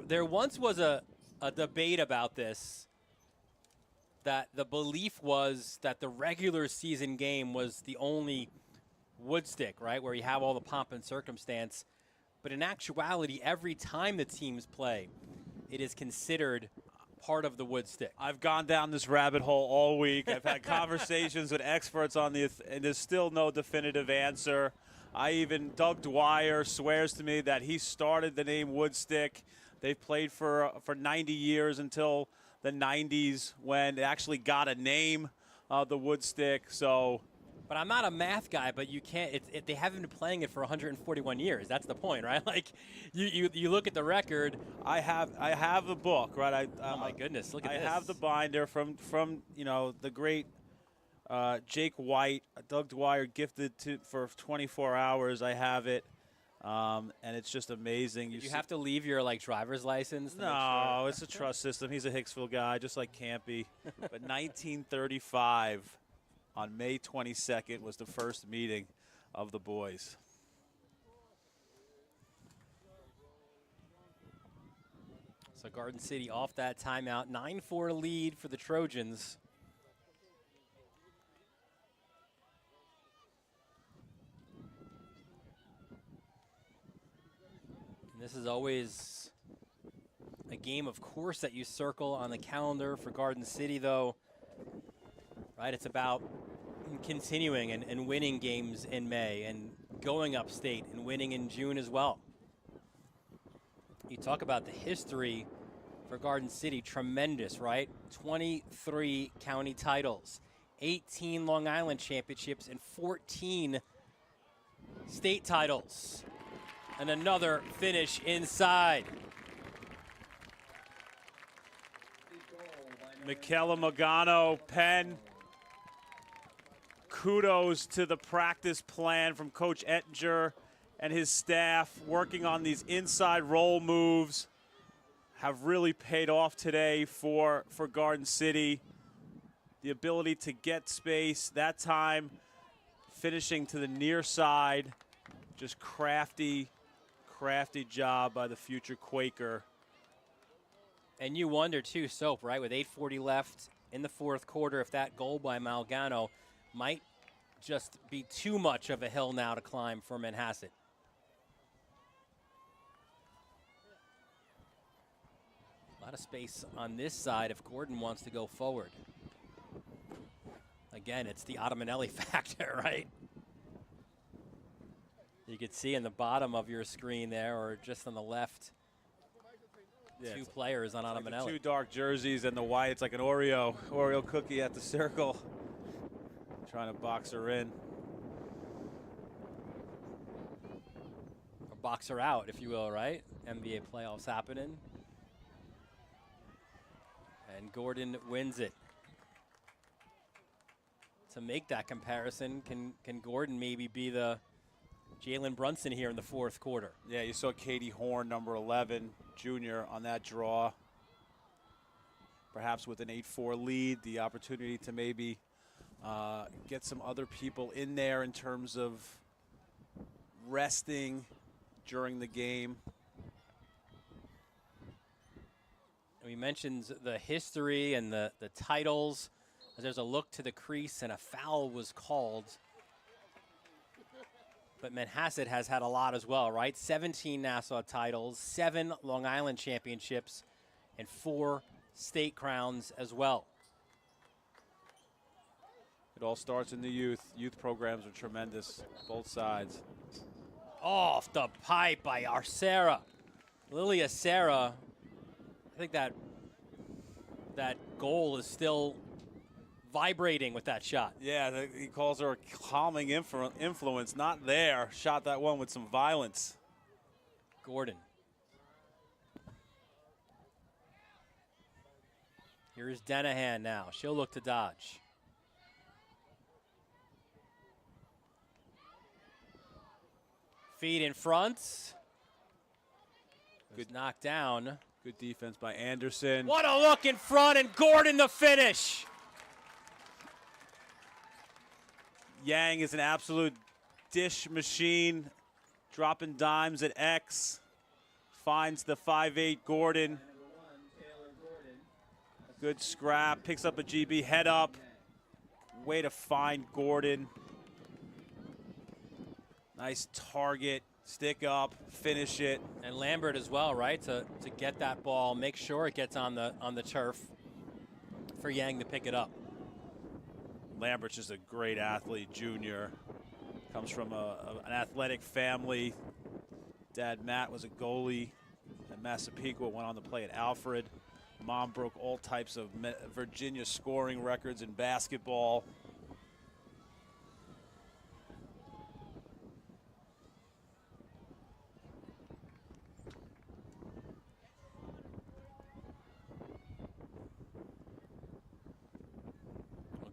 there once was a debate about this, that the belief was that the regular season game was the only Woodstick, right, where you have all the pomp and circumstance. But in actuality, every time the teams play, it is considered part of the Woodstick. I've gone down this rabbit hole all week. I've had conversations with experts on this, and there's still no definitive answer. Doug Dwyer swears to me that he started the name Woodstick. They've played for 90 years until the 90s when it actually got a name, the Woodstick. So. But I'm not a math guy, but you can't. They haven't been playing it for 141 years. That's the point, right? Like, you look at the record. I have the book, right? Oh my goodness, look at this. I have the binder from the great Jake White. Doug Dwyer gifted for 24 hours. I have it, and it's just amazing. You have to leave your driver's license. No, it's a trust system. He's a Hicksville guy, just like Campy. But 1935. On May 22nd was the first meeting of the boys. So Garden City off that timeout. 9-4 lead for the Trojans. always a game, of course, that you circle on the calendar for Garden City, though. Right, it's about continuing and winning games in May and going upstate and winning in June as well. You talk about the history for Garden City, tremendous, right? 23 county titles, 18 Long Island championships, and 14 state titles. And another finish inside. Michela Magano, Penn. Kudos to the practice plan from Coach Ettinger and his staff working on these inside roll moves. Have really paid off today for Garden City. The ability to get space, that time finishing to the near side. Just crafty job by the future Quaker. And you wonder too, Soap, right, with 8:40 left in the fourth quarter, if that goal by Malgano might just be too much of a hill now to climb for Manhasset. A lot of space on this side if Gordon wants to go forward. Again, it's the Ottomanelli factor, right? You can see in the bottom of your screen there, or just on the left, two players on Ottomanelli. Like two dark jerseys and the white. It's like an Oreo cookie at the circle. Trying to box her in. Or box her out, if you will, right? NBA playoffs happening. And Gordon wins it. To make that comparison, can Gordon maybe be the Jalen Brunson here in the fourth quarter? Yeah, you saw Katie Horn, number 11, junior, on that draw. Perhaps with an 8-4 lead, the opportunity to maybe get some other people in there in terms of resting during the game. We mentioned the history and the titles. There's a look to the crease and a foul was called. But Manhasset has had a lot as well, right? 17 Nassau titles, 7 Long Island championships, and 4 state crowns as well. It all starts in the youth. Youth programs are tremendous, both sides. Off the pipe by Arcera. Lilia Serra. I think that goal is still vibrating with that shot. Yeah, he calls her a calming influence. Not there. Shot that one with some violence. Gordon. Here's Denahan now. She'll look to dodge. Feet in front. Good knock down. Good defense by Anderson. What a look in front, and Gordon the finish. Yang is an absolute dish machine, dropping dimes at X. Finds the 5'8" Gordon. Good scrap, picks up a GB, head up. Way to find Gordon. Nice target, stick up, finish it. And Lambert as well, right, to get that ball, make sure it gets on the turf for Yang to pick it up. Lambert's just a great athlete, junior. Comes from an athletic family. Dad Matt was a goalie at Massapequa, went on to play at Alfred. Mom broke all types of Virginia scoring records in basketball.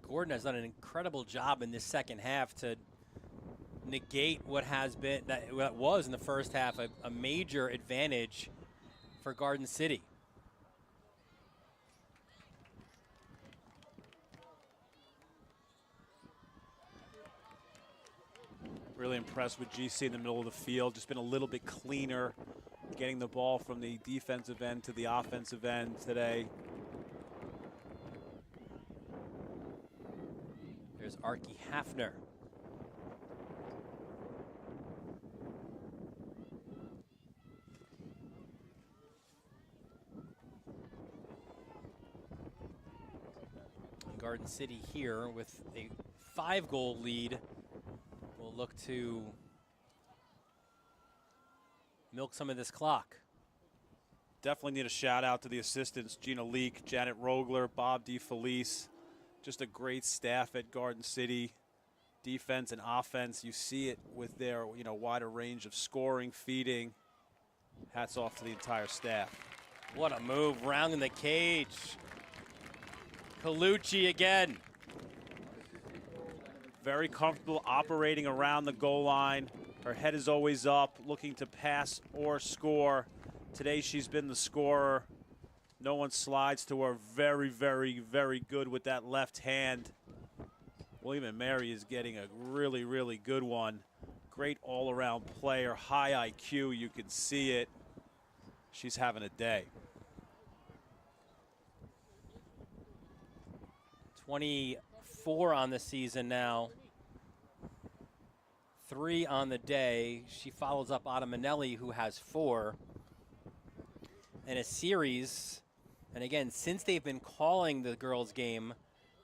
Gordon has done an incredible job in this second half to negate what was in the first half a major advantage for Garden City. Really impressed with GC in the middle of the field. Just been a little bit cleaner, getting the ball from the defensive end to the offensive end today. There's Archie Hafner. Garden City here with a 5-goal lead will look to milk some of this clock. Definitely need a shout out to the assistants, Gina Leak, Janet Rogler, Bob DeFelice. Just a great staff at Garden City. Defense and offense, you see it with their wider range of scoring, feeding. Hats off to the entire staff. What a move, rounding the cage. Colucci again. Very comfortable operating around the goal line. Her head is always up, looking to pass or score. Today she's been the scorer. No one slides to her. Very, very, very good with that left hand. William and Mary is getting a really, really good one. Great all-around player, high IQ, you can see it. She's having a day. 24 on the season now. 3 on the day. She follows up Ada Manelli, who has 4. And a series, and again, since they've been calling the girls' game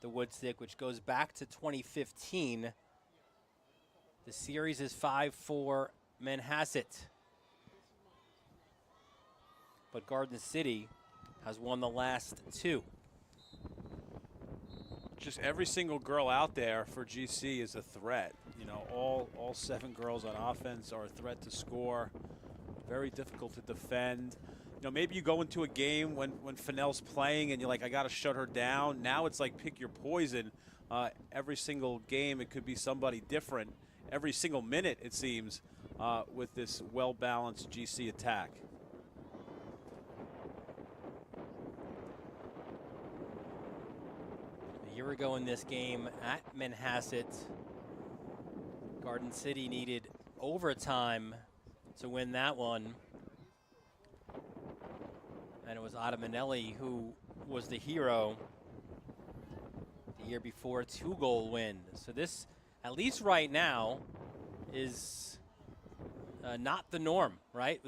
the Woodstick, which goes back to 2015, the series is 5-4 Manhasset. But Garden City has won the last 2. Just every single girl out there for GC is a threat. All 7 girls on offense are a threat to score. Very difficult to defend. Maybe you go into a game when Fennell's playing and you're like, I got to shut her down. Now it's like pick your poison. Every single game it could be somebody different. Every single minute it seems with this well-balanced GC attack. A year ago in this game at Manhasset, Garden City needed overtime to win that one. And it was Ada Manelli who was the hero the year before, 2-goal win. So this, at least right now, is not the norm, right?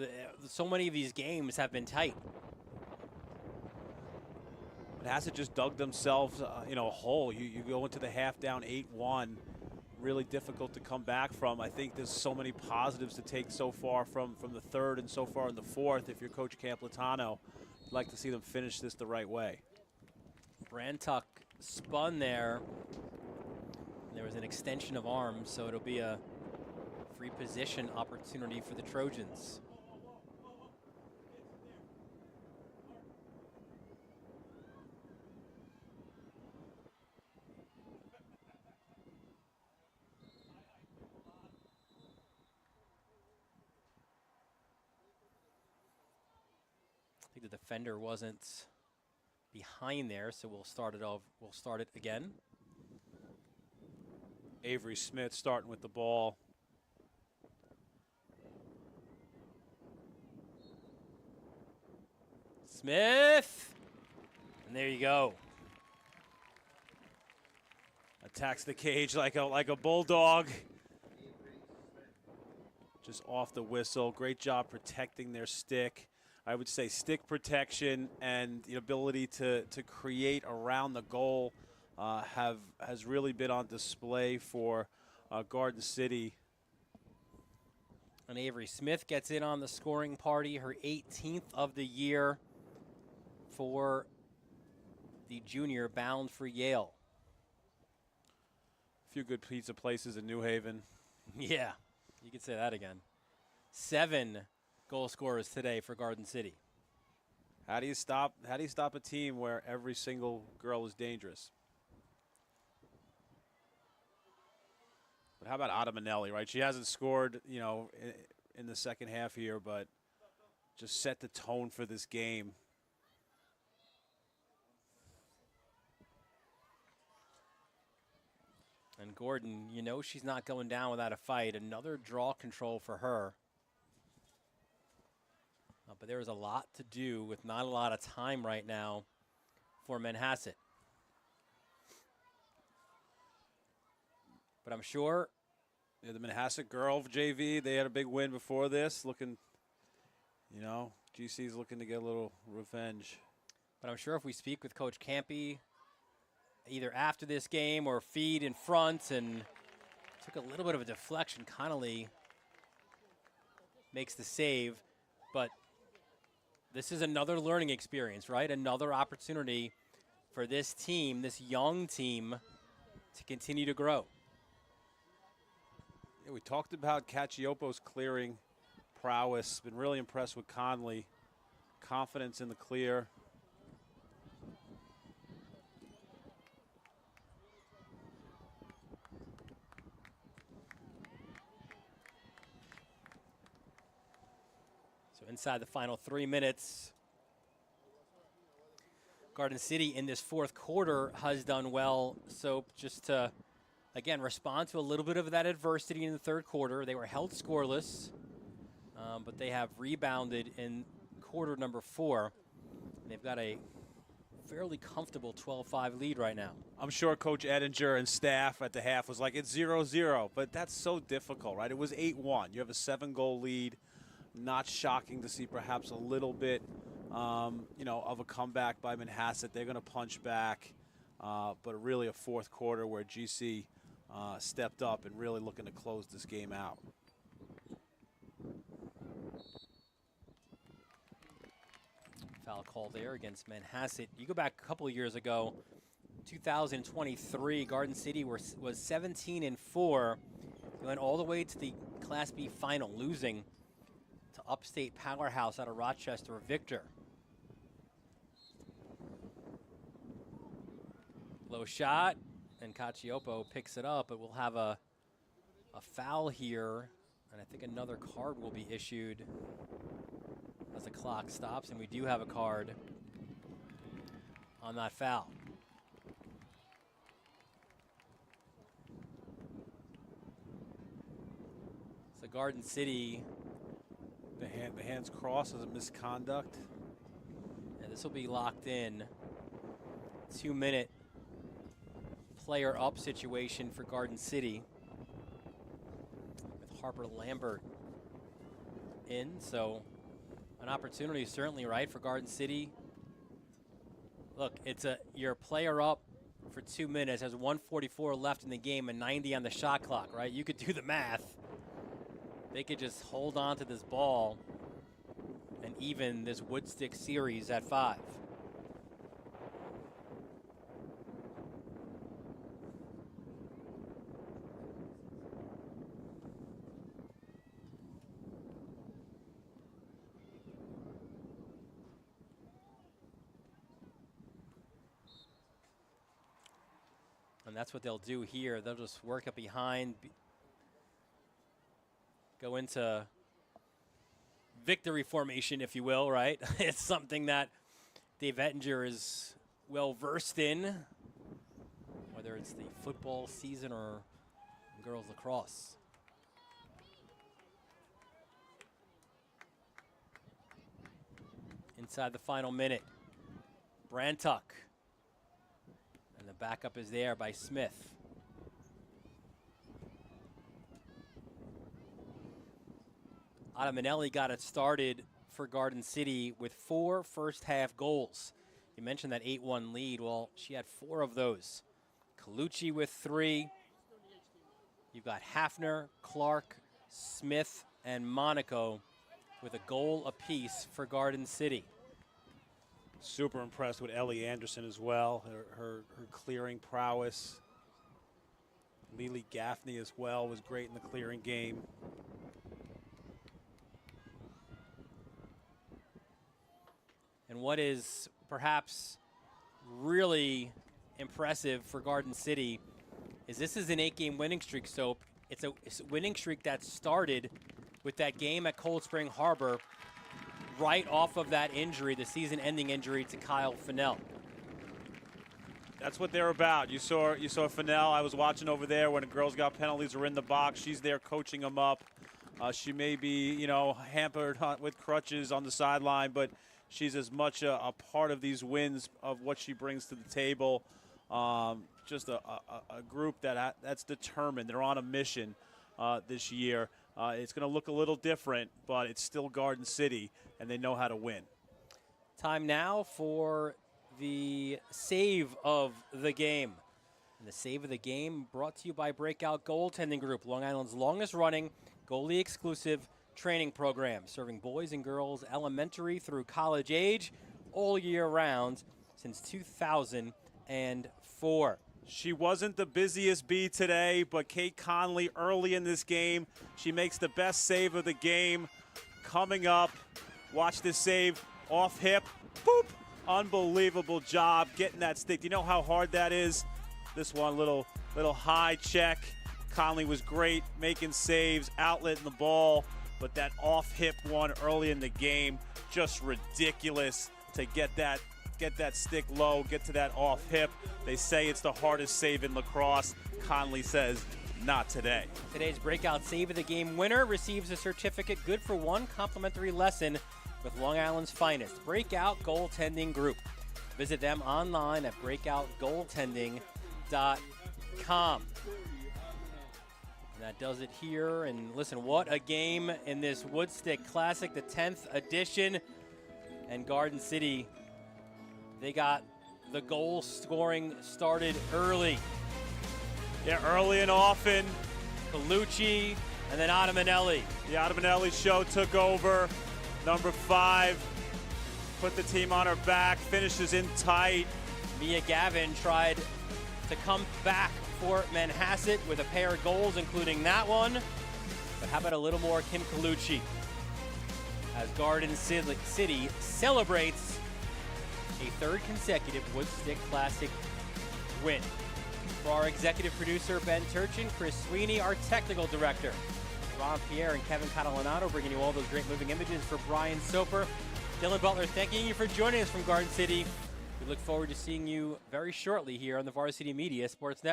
So many of these games have been tight. Manhasset just dug themselves a hole. You go into the half down 8-1. Really difficult to come back from. I think there's so many positives to take so far from the third and so far in the fourth. If you're Coach Camplatano, you'd like to see them finish this the right way. Brantuck spun there. There was an extension of arms, so it'll be a free position opportunity for the Trojans. I think the defender wasn't behind there, so we'll start it off. We'll start it again. Avery Smith starting with the ball. Smith! And there you go. Attacks the cage like a bulldog. Just off the whistle. Great job protecting their stick. I would say stick protection and the ability to create around the goal has really been on display for Garden City. And Avery Smith gets in on the scoring party, her 18th of the year for the junior bound for Yale. A few good pizza places in New Haven. Yeah, you could say that again. 7 goal scorers today for Garden City. How do you stop a team where every single girl is dangerous? But how about Ada Manelli, right? She hasn't scored, in the second half here, but just set the tone for this game. And Gordon, she's not going down without a fight. Another draw control for her. But there is a lot to do with not a lot of time right now for Manhasset. But I'm sure the Manhasset girl JV, they had a big win before this. Looking, GC's looking to get a little revenge. But I'm sure if we speak with Coach Campy either after this game or feed in front, and took a little bit of a deflection. Connolly makes the save, but this is another learning experience, right? Another opportunity for this team, this young team, to continue to grow. Yeah, we talked about Cacioppo's clearing prowess. Been really impressed with Conley. Confidence in the clear. So inside the final 3 minutes, Garden City in this fourth quarter has done well. So just to, again, respond to a little bit of that adversity in the third quarter. They were held scoreless, but they have rebounded in quarter number 4. They've got a fairly comfortable 12-5 lead right now. I'm sure Coach Edinger and staff at the half was like, it's 0-0, but that's so difficult, right? It was 8-1. You have a 7-goal lead. Not shocking to see perhaps a little bit, of a comeback by Manhasset. They're going to punch back, but really a fourth quarter where GC stepped up and really looking to close this game out. Foul call there against Manhasset. You go back a couple of years ago, 2023, Garden City was 17-4. They went all the way to the Class B final, losing to Upstate Powerhouse out of Rochester, Victor. Low shot, and Cacioppo picks it up, but we'll have a foul here, and I think another card will be issued as the clock stops, and we do have a card on that foul. So Garden City, The hands crossed as a misconduct. and this will be locked in. 2-minute player up situation for Garden City with Harper Lambert in. So an opportunity certainly, right, for Garden City. Look, you're a player up for 2 minutes, has 1:44 left in the game and 90 on the shot clock, right? You could do the math. They could just hold on to this ball and even this Woodstick series at 5. And that's what they'll do here. They'll just work up behind, go into victory formation, if you will, right? It's something that Dave Ettinger is well versed in, whether it's the football season or girls lacrosse. Inside the final minute, Brantuck. And the backup is there by Smith. Adamanelli got it started for Garden City with 4 first-half goals. You mentioned that 8-1 lead. Well, she had 4 of those. Colucci with 3. You've got Hafner, Clark, Smith, and Monaco with a goal apiece for Garden City. Super impressed with Ellie Anderson as well. Her clearing prowess. Lily Gaffney as well was great in the clearing game. And what is perhaps really impressive for Garden City is this is an 8-game winning streak, Soap. It's a winning streak that started with that game at Cold Spring Harbor right off of that injury, the season-ending injury to Kyle Fennell. That's what they're about. You saw Fennell. I was watching over there when the girls got penalties or in the box. She's there coaching them up. She may be, hampered with crutches on the sideline, but she's as much a part of these wins of what she brings to the table. Just a group that's determined. They're on a mission this year. It's going to look a little different, but it's still Garden City, and they know how to win. Time now for the save of the game. And the save of the game brought to you by Breakout Goaltending Group, Long Island's longest running goalie exclusive training program, serving boys and girls elementary through college age all year round since 2004. She wasn't the busiest bee today, but Kate Conley early in this game, she makes the best save of the game. Coming up, watch this save off hip, boop. Unbelievable job getting that stick. Do you know how hard that is? This one, little high check. Conley was great making saves, outletting the ball, but that off-hip one early in the game, just ridiculous to get that stick low, get to that off-hip. They say it's the hardest save in lacrosse. Conley says, not today. Today's Breakout Save of the Game winner receives a certificate good for one complimentary lesson with Long Island's finest, Breakout Goaltending Group. Visit them online at breakoutgoaltending.com. And that does it here. And listen, what a game in this Woodstick Classic, the 10th edition. And Garden City, they got the goal scoring started early. Yeah, early and often. Colucci and then Ottamanelli. The Ottamanelli show took over. Number 5 put the team on her back, finishes in tight. Mia Gavin tried to come back for Manhasset with a pair of goals, including that one. But how about a little more Kim Colucci as Garden City celebrates a third consecutive Woodstick Classic win. For our executive producer, Ben Turchin, Chris Sweeney, our technical director, Ron Pierre and Kevin Catalanato, bringing you all those great moving images for Brian Soper. Dylan Butler, thanking you for joining us from Garden City. We look forward to seeing you very shortly here on the Varsity Media Sports Network.